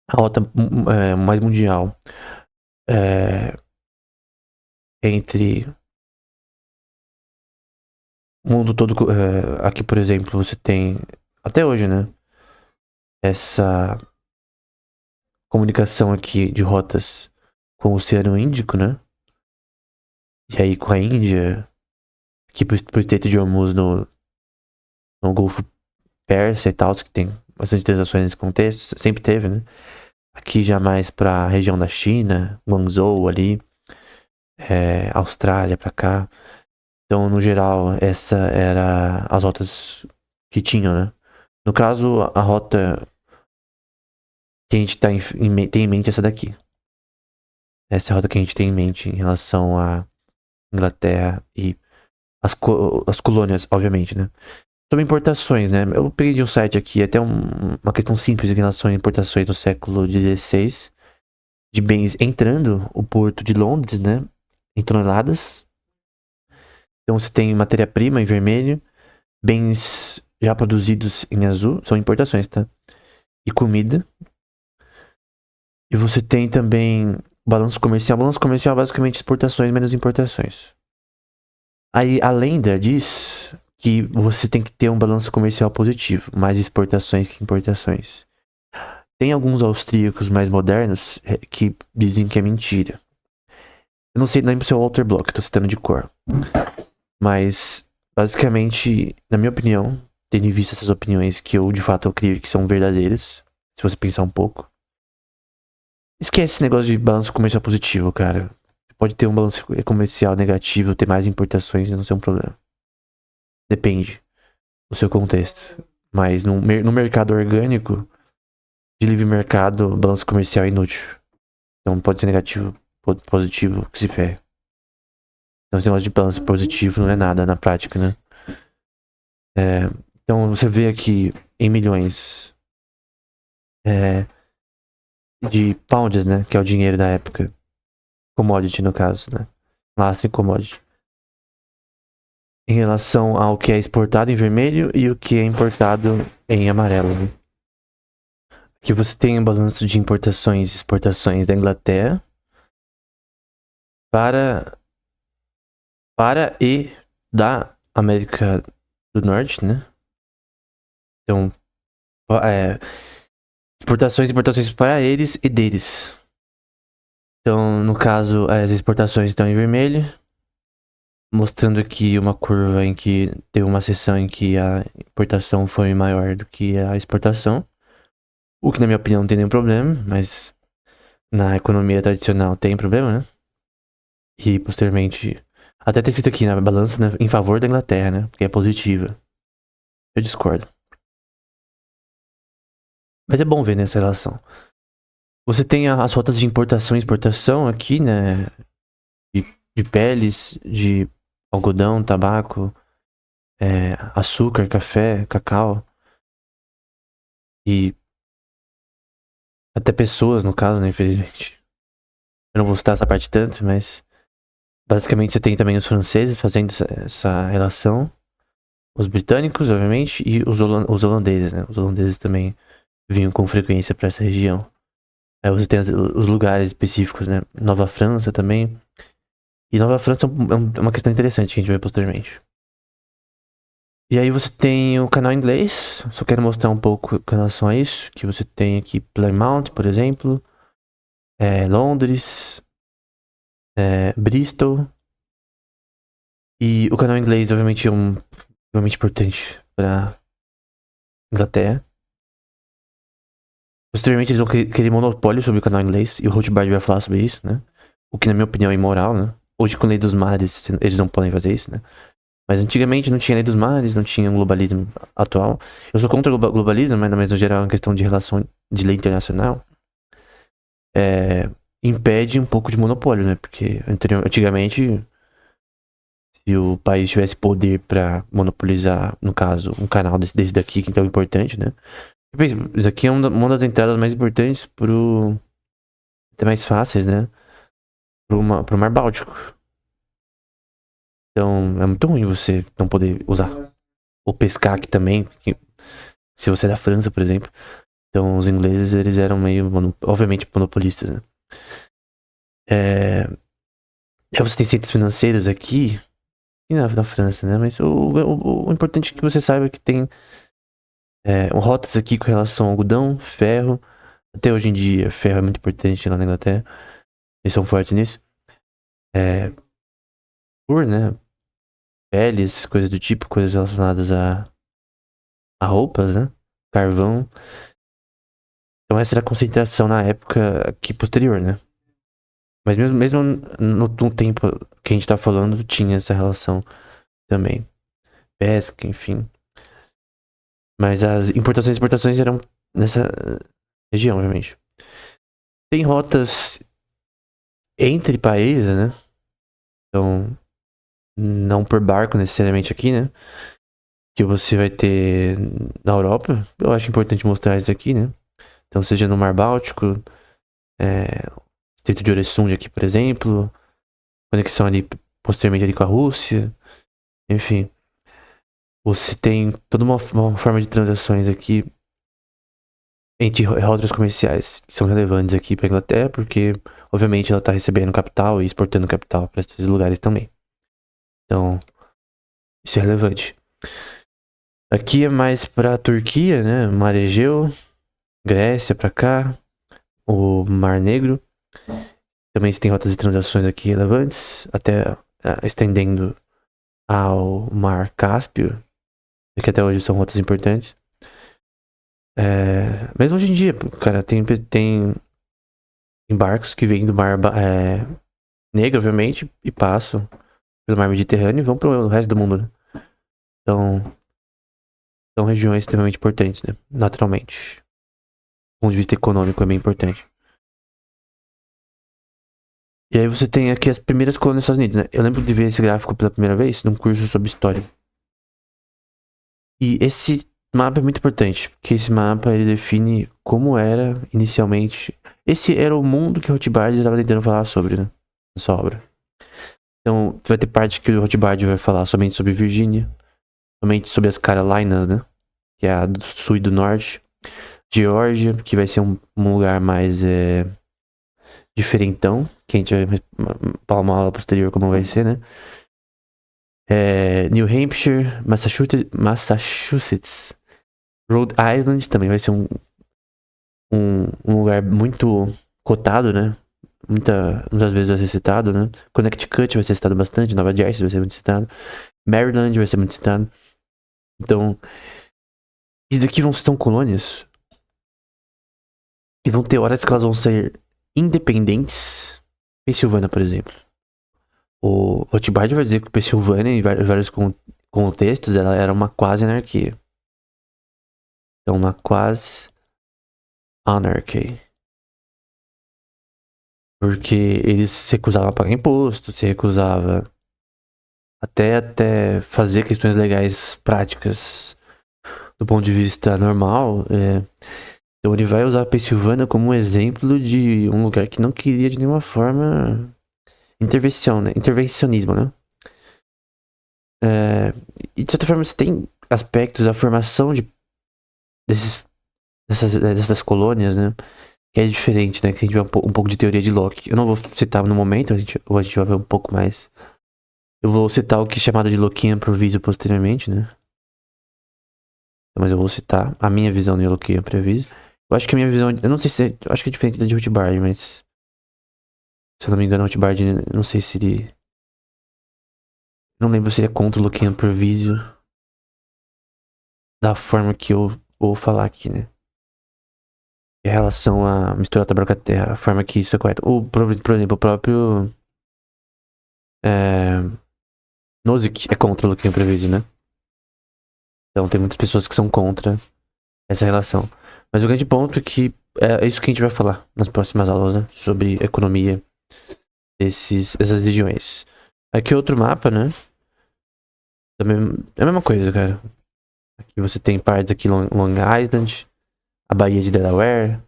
a rota mais mundial entre o mundo todo. Aqui, por exemplo, você tem, até hoje, né? Essa comunicação aqui de rotas com o Oceano Índico, né? E aí com a Índia, aqui pro Estreito de Hormuz no Golfo Pérsia e tal, que tem bastante transações nesse contexto, sempre teve, né? Aqui já mais pra região da China, Guangzhou ali, Austrália pra cá. Então, no geral, essa era as rotas que tinham, né? No caso, a rota que a gente tem em mente é essa daqui. Essa é a rota que a gente tem em mente em relação à Inglaterra e as colônias, obviamente, né? Sobre importações, né? Eu peguei de um site aqui, até uma questão simples em relação a importações no século XVI, de bens entrando o porto de Londres, né? Em toneladas. Então você tem matéria-prima em vermelho, bens já produzidos em azul, são importações, tá? E comida. E você tem também balanço comercial. Balanço comercial é basicamente exportações menos importações. Aí a lenda diz que você tem que ter um balanço comercial positivo, mais exportações que importações. Tem alguns austríacos mais modernos que dizem que é mentira. Eu não sei, nem se é o Walter Block, tô citando de cor. Mas, basicamente, na minha opinião, tendo em vista essas opiniões que eu de fato eu creio que são verdadeiras, se você pensar um pouco, esquece esse negócio de balanço comercial positivo, cara. Pode ter um balanço comercial negativo, ter mais importações e não ser um problema. Depende do seu contexto. Mas no mercado orgânico, de livre mercado, balanço comercial é inútil. Então pode ser negativo, positivo, que se ferre. Então esse negócio de balanço positivo não é nada na prática, né? Então você vê aqui em milhões de pounds, né? Que é o dinheiro da época. Commodity, no caso, né? Lastro em commodity. Em relação ao que é exportado em vermelho e o que é importado em amarelo, né? Aqui você tem um balanço de importações e exportações da Inglaterra para e da América do Norte, né? Então, exportações e importações para eles e deles. Então, no caso, as exportações estão em vermelho, mostrando aqui uma curva em que teve uma seção em que a importação foi maior do que a exportação. O que, na minha opinião, não tem nenhum problema, mas na economia tradicional tem problema, né? E posteriormente, até ter sido aqui na balança, né, em favor da Inglaterra, né? Porque é positiva. Eu discordo. Mas é bom ver nessa relação. Você tem as rotas de importação e exportação aqui, né? De peles, de algodão, tabaco, açúcar, café, cacau. E até pessoas, no caso, né? Infelizmente. Eu não vou citar essa parte tanto, mas basicamente você tem também os franceses fazendo essa relação. Os britânicos, obviamente, e os holandeses, né? Os holandeses também vinham com frequência para essa região. Aí você tem os lugares específicos, né? Nova França também. E Nova França é uma questão interessante que a gente vai posteriormente. E aí você tem o canal inglês. Só quero mostrar um pouco com relação a isso. Que você tem aqui Plymouth, por exemplo. Londres. Bristol. E o canal inglês, obviamente, é extremamente importante para Inglaterra. Posteriormente, eles vão querer monopólio sobre o canal inglês. E o Rothbard vai falar sobre isso, né? O que, na minha opinião, é imoral, né? Hoje, com a lei dos mares, eles não podem fazer isso, né? Mas antigamente não tinha lei dos mares, não tinha um globalismo atual. Eu sou contra o globalismo, mas no geral é uma questão de relação de lei internacional. Impede um pouco de monopólio, né? Porque antigamente, se o país tivesse poder pra monopolizar, no caso, um canal desse daqui, que é tão importante, né? Isso aqui é uma das entradas mais importantes até mais fáceis, né? Pro Mar Báltico. Então, é muito ruim você não poder usar. Ou pescar aqui também, se você é da França, por exemplo. Então, os ingleses, eles eram meio, obviamente, monopolistas, né? Aí você tem centros financeiros aqui, e na França, né? Mas o importante é que você saiba que tem rotas aqui com relação ao algodão, ferro. Até hoje em dia, ferro é muito importante lá na Inglaterra. Eles são fortes nisso. Né? Peles, coisas do tipo, coisas relacionadas a roupas, né? Carvão. Então essa era a concentração na época aqui posterior, né? Mas mesmo no tempo que a gente tá falando, tinha essa relação também. Pesca, enfim. Mas as importações e exportações eram nessa região, obviamente. Tem rotas entre países, né? Então, não por barco necessariamente aqui, né? Que você vai ter na Europa. Eu acho importante mostrar isso aqui, né? Então, seja no Mar Báltico, Estreito de Øresund aqui, por exemplo. Conexão ali, posteriormente ali com a Rússia. Enfim. Você tem toda uma forma de transações aqui entre rotas comerciais que são relevantes aqui para a Inglaterra, porque obviamente ela está recebendo capital e exportando capital para esses lugares também. Então, isso é relevante. Aqui é mais para a Turquia, né? Mar Egeu, Grécia para cá, o Mar Negro. Também se tem rotas de transações aqui relevantes, até estendendo ao Mar Cáspio, que até hoje são rotas importantes. Mesmo hoje em dia, cara, tem barcos que vêm do Mar Negro, obviamente, e passam pelo Mar Mediterrâneo e vão pro resto do mundo, né? Então, são regiões extremamente importantes, né? Naturalmente. Do ponto de vista econômico é bem importante. E aí você tem aqui as primeiras colônias dos Estados Unidos, né? Eu lembro de ver esse gráfico pela primeira vez num curso sobre história. E esse mapa é muito importante, porque esse mapa ele define como era inicialmente Esse era o mundo que o Rothbard estava tentando falar sobre, né? Na sua obra. Então, vai ter parte que o Rothbard vai falar somente sobre Virgínia, somente sobre as Carolinas, né? Que é a do sul e do norte. Geórgia, que vai ser um lugar mais diferentão, que a gente vai falar uma aula posterior como vai ser, né? New Hampshire, Massachusetts, Rhode Island também vai ser um lugar muito cotado, né? Muitas vezes vai ser citado, né? Connecticut vai ser citado bastante, Nova Jersey vai ser muito citado, Maryland vai ser muito citado. Então, isso daqui são colônias e vão ter horas que elas vão ser independentes. Pensilvânia, por exemplo. O Rothbard vai dizer que Pensilvânia, em vários contextos, ela era uma quase anarquia. Então, uma quase anarchy. Porque eles se recusavam a pagar imposto, se recusava até fazer questões legais práticas do ponto de vista normal. Então ele vai usar a Pensilvânia como um exemplo de um lugar que não queria de nenhuma forma intervencionismo, né? E de certa forma você tem aspectos da formação dessas colônias, né? Que é diferente, né? Que a gente vê um pouco de teoria de Locke. Eu não vou citar no momento, a gente vai ver um pouco mais. Eu vou citar o que é chamado de Lockean Proviso posteriormente, né? Mas eu vou citar a minha visão de Lockean Proviso. Eu acho que a minha visão, eu não sei se eu acho que é diferente da de Rothbard, mas se eu não me engano, Rothbard, não sei se ele, não lembro se ele é contra o Lockean Proviso da forma que eu vou falar aqui, né? Em relação a misturar tabaco com a terra, a forma que isso é correto. Por exemplo, o próprio Nozick é contra o Lockean Proviso, né? Então tem muitas pessoas que são contra essa relação. Mas o grande ponto é que é isso que a gente vai falar nas próximas aulas, né? Sobre economia dessas regiões. Aqui outro mapa, né? Também é a mesma coisa, cara. Aqui você tem partes aqui Long Island, a Baía de Delaware,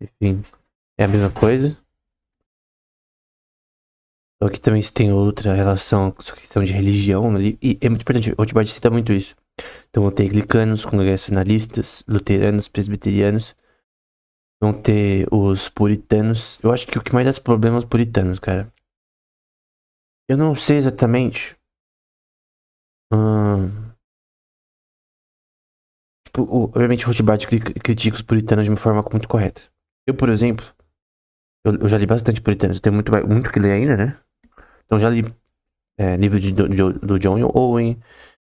enfim, é a mesma coisa. Então aqui também você tem outra relação com a questão de religião ali, e é muito importante, o Rothbard cita muito isso. Então vão ter anglicanos, congregacionalistas, luteranos, presbiterianos, vão ter os puritanos. Eu acho que o que mais dá problema é os puritanos, cara. Eu não sei exatamente. Tipo, obviamente o Rothbard critica os puritanos de uma forma muito correta. Eu, por exemplo, eu já li bastante puritanos. Eu tenho muito que ler ainda, né? Então já li livro do John Owen.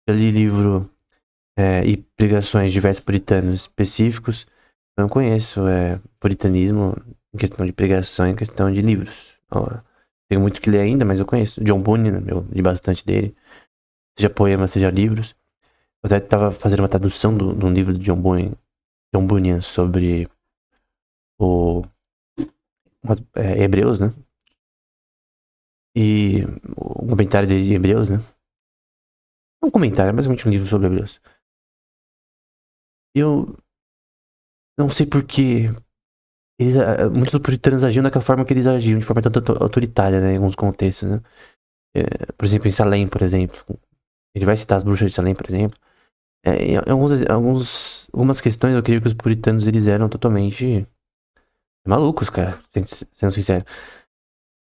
Já li livro e pregações de diversos puritanos específicos. Eu não conheço puritanismo em questão de pregação, em questão de livros. Tenho muito que ler ainda, mas eu conheço. John Bunyan, eu li bastante dele. Seja poemas, seja livros. Eu até estava fazendo uma tradução de um livro de John Bunyan sobre Hebreus, né? E o comentário dele de Hebreus, né? Não um comentário, é basicamente um livro sobre Hebreus. Eu não sei porque muitos dos puritanos agiam daquela forma que eles agiam, de forma tanto autoritária, né? Em alguns contextos, né? Por exemplo, em Salem, por exemplo. Ele vai citar as bruxas de Salem, por exemplo. Em algumas questões eu creio que os puritanos eles eram totalmente malucos, cara, sendo sincero.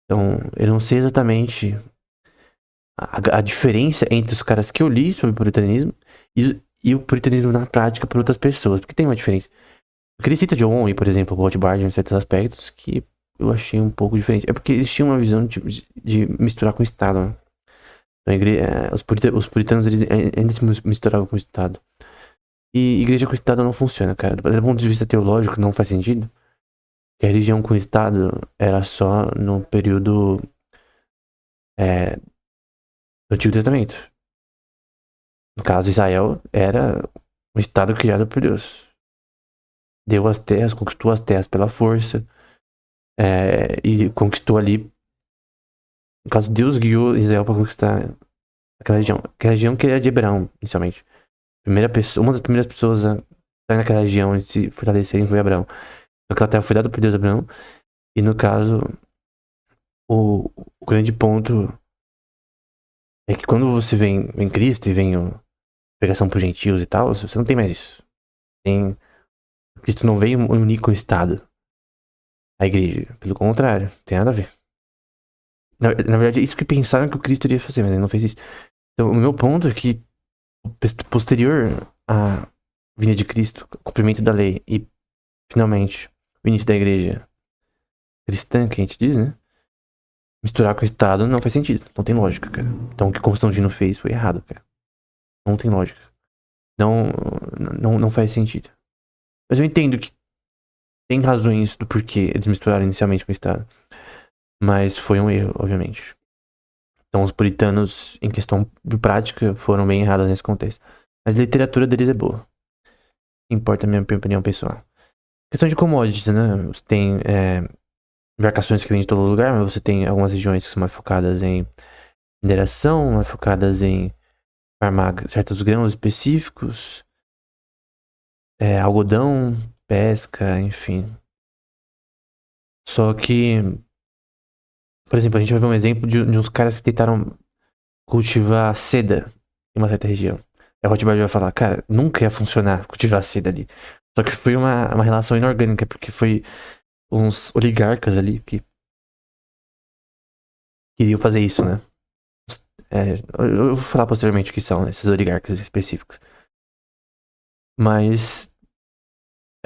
Então, eu não sei exatamente a diferença entre os caras que eu li sobre puritanismo e o puritanismo na prática por outras pessoas, porque tem uma diferença. Porque ele cita John Owen, por exemplo, o Rothbard em certos aspectos que eu achei um pouco diferente. É porque eles tinham uma visão de misturar com o Estado, né? Então, os puritanos eles ainda se misturavam com o Estado. E igreja com o Estado não funciona, cara. Do ponto de vista teológico, não faz sentido. Que a religião com o Estado era só no período do Antigo Testamento. No caso, Israel era um Estado criado por Deus. Deu as terras, conquistou as terras pela força. E conquistou ali. No caso, Deus guiou Israel para conquistar aquela região. Aquela região que era de Abraão, inicialmente. Uma das primeiras pessoas a estar naquela região e se fortalecerem foi Abraão. Aquela terra foi dada por Deus a Abraão. E no caso, o grande ponto é que quando você vem em Cristo e vem a pregação por gentios e tal, você não tem mais isso. Cristo não veio unir com o Estado, a igreja. Pelo contrário, não tem nada a ver. Na verdade, é isso que pensaram que o Cristo iria fazer, mas ele não fez isso. Então, o meu ponto é que, posterior à vinda de Cristo, cumprimento da lei e, finalmente, o início da igreja cristã, que a gente diz, né? Misturar com o Estado não faz sentido. Não tem lógica, cara. Então, o que Constantino fez foi errado, cara. Não tem lógica. Não, não faz sentido. Mas eu entendo que tem razões do porquê eles misturaram inicialmente com o Estado. Mas foi um erro, obviamente. Então os puritanos, em questão de prática, foram bem errados nesse contexto. Mas a literatura deles é boa. Importa a minha opinião pessoal. Questão de commodities, né? Você tem embarcações que vêm de todo lugar, mas você tem algumas regiões que são mais focadas em mineração, mais focadas em farmar certos grãos específicos, algodão, pesca, enfim. Só que, por exemplo, a gente vai ver um exemplo de uns caras que tentaram cultivar seda em uma certa região. Aí o Hotbar vai falar, cara, nunca ia funcionar cultivar seda ali. Só que foi uma relação inorgânica, porque foi uns oligarcas ali que queriam fazer isso, né? Eu vou falar posteriormente o que são, né, esses oligarcas específicos. Mas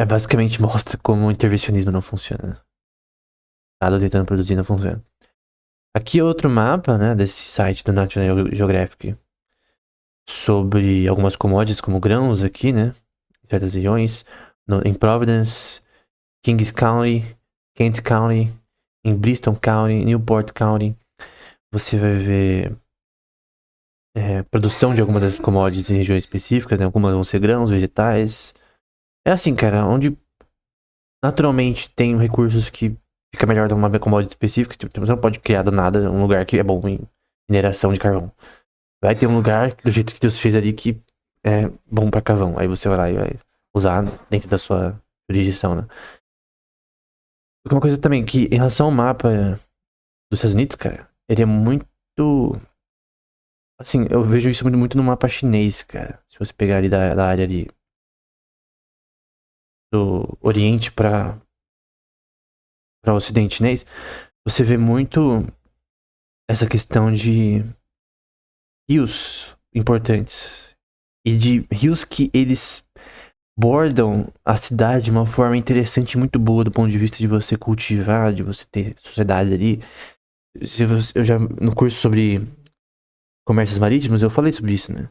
basicamente mostra como o intervencionismo não funciona. Nada tentando produzir não funciona. Aqui é outro mapa, né, desse site do National Geographic sobre algumas commodities como grãos aqui, né? Em certas regiões. Em Providence, Kings County, Kent County, em Bristol County, Newport County. Você vai ver produção de algumas das commodities em regiões específicas, né? Algumas vão ser grãos, vegetais. É assim, cara, onde naturalmente tem recursos que fica melhor de uma commodity específica. Tipo, você não pode criar do nada um lugar que é bom em mineração de carvão. Vai ter um lugar do jeito que Deus fez ali que é bom pra carvão. Aí você vai lá e vai usar dentro da sua jurisdição, né? Uma coisa também, que em relação ao mapa dos Estados Unidos, cara, ele é muito. Assim, eu vejo isso muito no mapa chinês, cara. Se você pegar ali da área ali do Oriente para o Ocidente chinês, você vê muito essa questão de rios importantes. E de rios que eles bordam a cidade de uma forma interessante, muito boa do ponto de vista de você cultivar, de você ter sociedade ali. Eu já, no curso sobre comércios marítimos, eu falei sobre isso, né?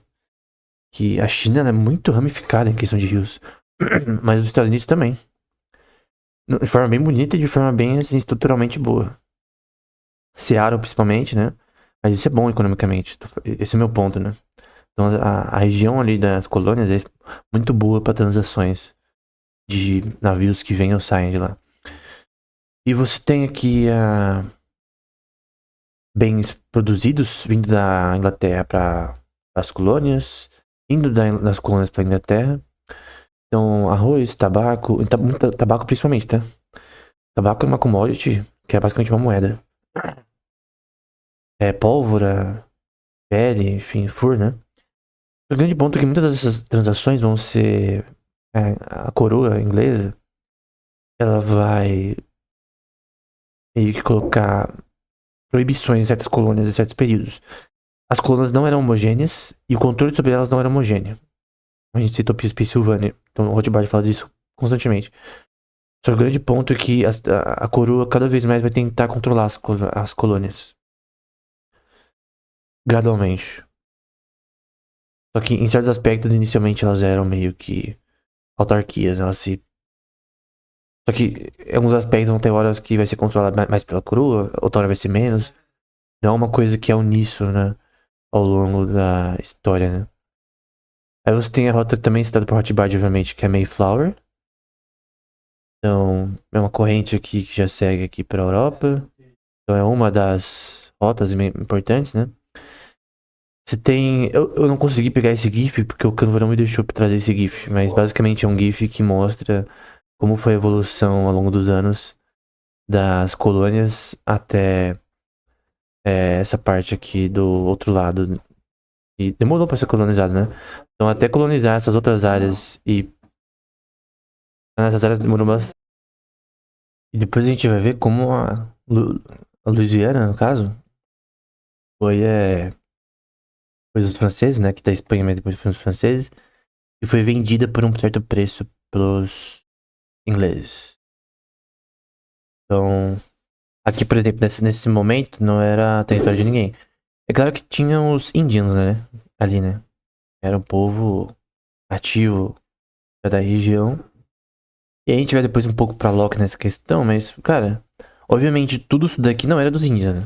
Que a China é muito ramificada em questão de rios. Mas os Estados Unidos também. De forma bem bonita e de forma bem, assim, estruturalmente boa. Seattle, principalmente, né? Mas isso é bom economicamente. Esse é o meu ponto, né? Então, a região ali das colônias é muito boa para transações de navios que vêm ou saem de lá. E você tem aqui bens produzidos vindo da Inglaterra para as colônias, indo das colônias para a Inglaterra. Então, arroz, tabaco, muito tabaco principalmente, tá? Tabaco é uma commodity que é basicamente uma moeda. Pólvora, pele, enfim, fur, né? O grande ponto é que muitas dessas transações vão ser. A coroa inglesa, ela vai meio que colocar proibições em certas colônias em certos períodos. As colônias não eram homogêneas e o controle sobre elas não era homogêneo. A gente citou Pensilvânia, então o Rothbard fala disso constantemente. Só que o grande ponto é que a coroa cada vez mais vai tentar controlar as colônias. Gradualmente. Só que em certos aspectos, inicialmente elas eram meio que autarquias. Só que em alguns aspectos vão ter horas que vai ser controlado mais pela coroa, outra hora vai ser menos. Não é uma coisa que é uníssono, né? Ao longo da história, né? Aí você tem a rota também citada por Rothbard, obviamente, que é Mayflower. Então, é uma corrente aqui que já segue aqui para a Europa. Então, é uma das rotas importantes, né? Você tem... Eu não consegui pegar esse GIF porque o Canva não me deixou trazer esse GIF. Mas, basicamente, é um GIF que mostra como foi a evolução ao longo dos anos das colônias até essa parte aqui do outro lado. E demorou para ser colonizado, né? Então até colonizar essas outras áreas e nessas áreas demorou bastante. E depois a gente vai ver como a Louisiana, no caso, foi, foi os franceses, né? Que da Espanha, mas depois foram os franceses. E foi vendida por um certo preço pros ingleses. Então, aqui, por exemplo, nesse momento, não era território de ninguém. É claro que tinha os índios, né? Ali, né? Era um povo ativo da região. E a gente vai depois um pouco pra Locke nessa questão, mas, cara, obviamente tudo isso daqui não era dos índios, né?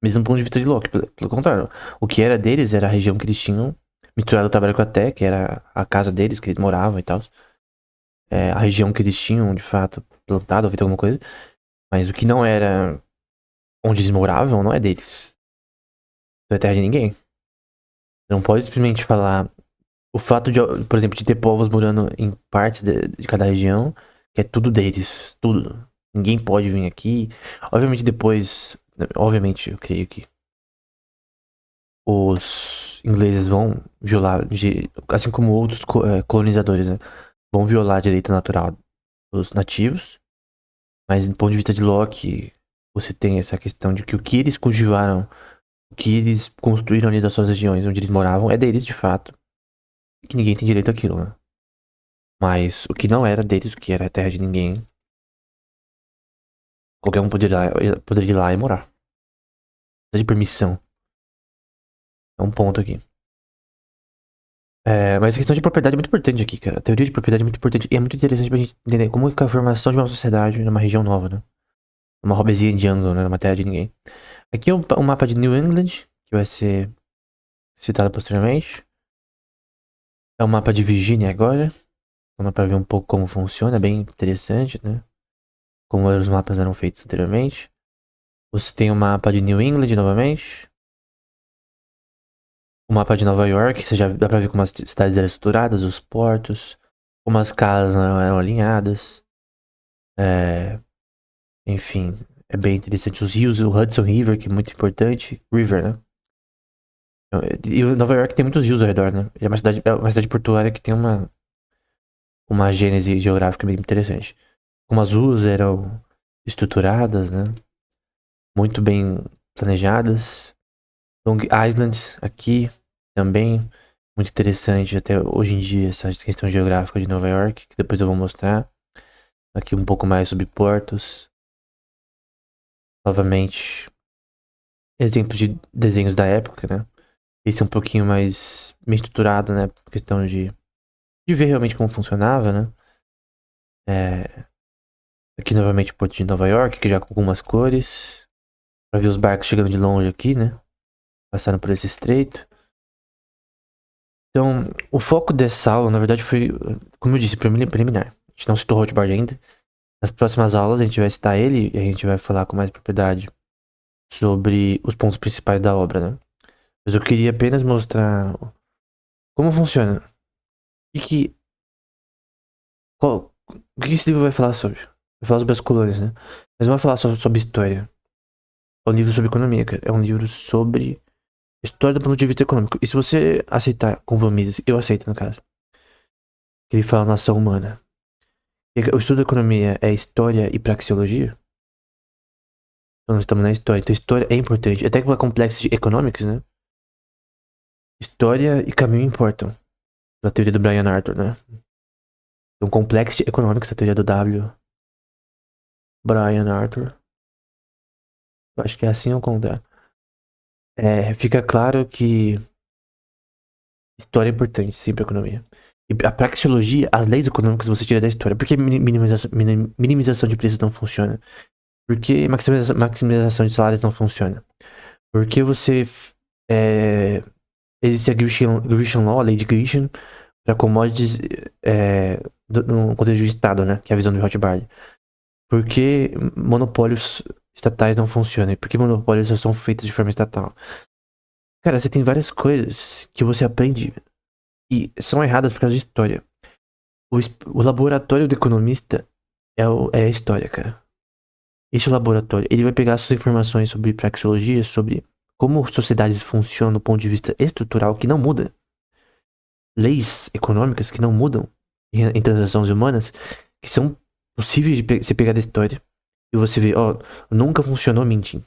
Mesmo do ponto de vista de Locke, pelo contrário. O que era deles era a região que eles tinham, misturado o Tabaracate, que era a casa deles, que eles moravam e tal. A região que eles tinham, de fato, plantado, ou feito alguma coisa. Mas o que não era onde eles moravam, não é deles. Não é terra de ninguém. Não pode simplesmente falar. O fato de, por exemplo, de ter povos morando em partes de cada região, que é tudo deles. Tudo. Ninguém pode vir aqui. Obviamente depois. Obviamente, eu creio que os ingleses vão violar, assim como outros colonizadores, né? Vão violar a direito natural dos nativos. Mas do ponto de vista de Locke, você tem essa questão de que o que eles cultivaram, o que eles construíram ali das suas regiões onde eles moravam, é deles de fato. E que ninguém tem direito àquilo, né? Mas o que não era deles, o que era a terra de ninguém, qualquer um poderia ir lá e morar. Precisa de permissão. É um ponto aqui. Mas a questão de propriedade é muito importante aqui, cara. A teoria de propriedade é muito importante e é muito interessante pra gente entender como é que é a formação de uma sociedade numa região nova, né? Uma Hobbesian Jungle, né? Numa terra de ninguém. Aqui é um mapa de New England, que vai ser citado posteriormente. É um mapa de Virgínia agora. Dá pra ver um pouco como funciona, é bem interessante, né? Como os mapas eram feitos anteriormente. Você tem o mapa de New England novamente. O mapa de Nova York, você já dá pra ver como as cidades eram estruturadas, os portos, como as casas eram alinhadas. Enfim, é bem interessante. Os rios, o Hudson River, que é muito importante. River, né? E Nova York tem muitos rios ao redor, né? É uma cidade portuária que tem uma gênese geográfica bem interessante. Como as ruas eram estruturadas, né? Muito bem planejadas. Long Island aqui também muito interessante até hoje em dia essa questão geográfica de Nova York, que depois eu vou mostrar. Aqui um pouco mais sobre portos. Novamente, exemplos de desenhos da época, né? Esse é um pouquinho mais bem estruturado, né? Questão de ver realmente como funcionava, né? Aqui novamente o porto de Nova York, que já com algumas cores. Pra ver os barcos chegando de longe aqui, né? Passaram por esse estreito. Então, o foco dessa aula, na verdade, foi, como eu disse, preliminar. A gente não citou Rothbard ainda. Nas próximas aulas a gente vai citar ele e a gente vai falar com mais propriedade sobre os pontos principais da obra, né? Mas eu queria apenas mostrar como funciona. Que, o que esse livro vai falar sobre? Vai falar sobre as colônias, né? Mas não vai falar só sobre história. É um livro sobre economia, cara. É um livro sobre história do ponto de vista econômico. E se você aceitar com Mises, eu aceito no caso, que ele fala nação humana. O estudo da economia é história e praxeologia? Então nós estamos na história. Então história é importante. Até pela complexity economics, né? História e caminho importam. Na teoria do Brian Arthur, né? Então complexity economics, a teoria do W. Brian Arthur. Eu acho que é assim ou contrário. Fica claro que história é importante, sim, pra economia. E a praxeologia, as leis econômicas você tira da história. Por que minimização de preços não funciona? Por que maximização de salários não funciona? Porque você existe a Grecian Law, a lei de Grecian, para commodities no contexto do Estado, né? Que é a visão do Rothbard. Por que monopólios estatais não funcionam? Por que monopólios só são feitos de forma estatal? Cara, você tem várias coisas que você aprende e são erradas por causa de história. O laboratório do economista é a história, cara. Esse é o laboratório. Ele vai pegar suas informações sobre praxeologia, sobre como sociedades funcionam do ponto de vista estrutural, que não muda. Leis econômicas que não mudam em transações humanas, que são possíveis de você pegar da história. E você vê, ó, nunca funcionou mentir.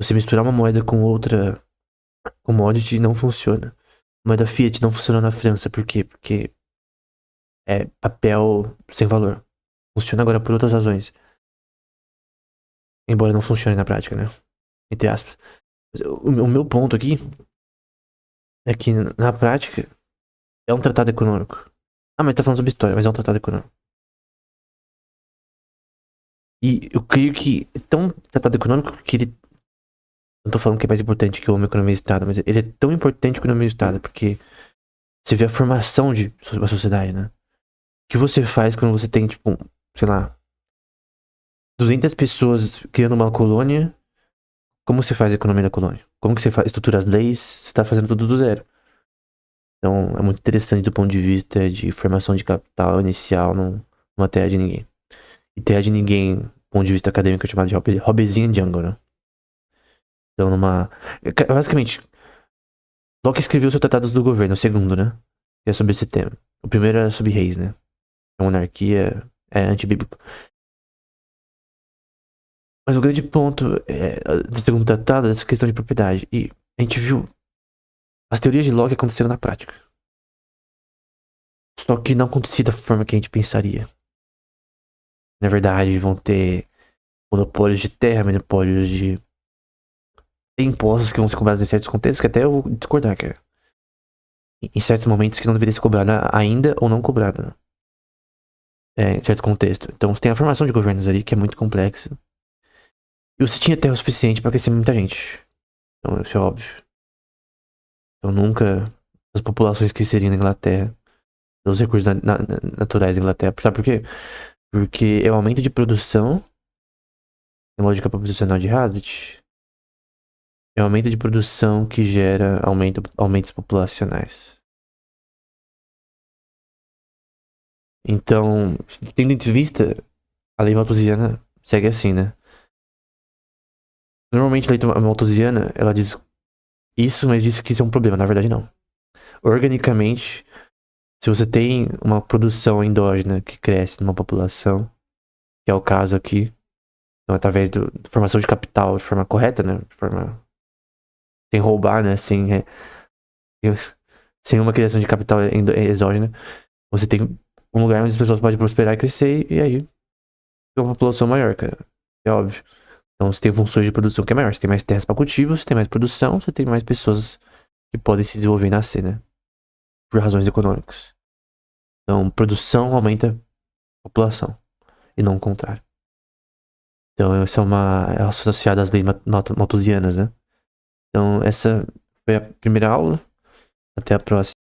Você misturar uma moeda com outra commodity não funciona. Moeda Fiat não funcionou na França, por quê? Porque é papel sem valor. Funciona agora por outras razões. Embora não funcione na prática, né? Entre aspas. O meu ponto aqui é que, na prática, é um tratado econômico. Ah, mas tá falando sobre história, mas é um tratado econômico. E eu creio que é tão tratado econômico que ele. Não tô falando que é mais importante que o economia e o Estado, mas ele é tão importante que o economia e o Estado, porque você vê a formação de uma sociedade, né? O que você faz quando você tem, tipo, sei lá, 200 pessoas criando uma colônia? Como você faz a economia da colônia? Como que você faz, estrutura as leis? Você tá fazendo tudo do zero. Então, é muito interessante do ponto de vista de formação de capital inicial numa terra de ninguém. E terra de ninguém, do ponto de vista acadêmico, é chamado de Hobbesian Jungle, né? Então, basicamente, Locke escreveu os tratados do governo, o segundo, né? Que é sobre esse tema. O primeiro era sobre reis, né? A monarquia é antibíblico. Mas o grande ponto do segundo tratado é essa questão de propriedade. E a gente viu as teorias de Locke aconteceram na prática. Só que não acontecia da forma que a gente pensaria. Na verdade, vão ter monopólios de terra, monopólios de. Tem impostos que vão ser cobrados em certos contextos, que até eu vou discordar, cara. Em certos momentos que não deveria ser cobrada ainda ou não cobrada, né? Em certos contextos. Então você tem a formação de governos ali, que é muito complexa. E você tinha terra o suficiente pra crescer muita gente. Então isso é óbvio. Então nunca as populações cresceriam na Inglaterra, os recursos naturais da Inglaterra. Sabe por quê? Porque é o aumento de produção, em lógica proposicional de Hazlitt, é o aumento de produção que gera aumentos populacionais. Então, tendo em vista, a lei malthusiana segue assim, né? Normalmente a lei malthusiana, ela diz isso, mas diz que isso é um problema. Na verdade, não. Organicamente, se você tem uma produção endógena que cresce numa população, que é o caso aqui, então, através da formação de capital de forma correta, né? De forma sem roubar, né? Sem uma criação de capital exógena, você tem um lugar onde as pessoas podem prosperar e crescer, e aí tem uma população maior, cara. É óbvio. Então você tem funções de produção que é maior. Você tem mais terras para cultivo, você tem mais produção, você tem mais pessoas que podem se desenvolver e nascer, né? Por razões econômicas. Então, produção aumenta a população, e não o contrário. Então, essa é associada às leis malthusianas, né? Então, essa foi a primeira aula. Até a próxima.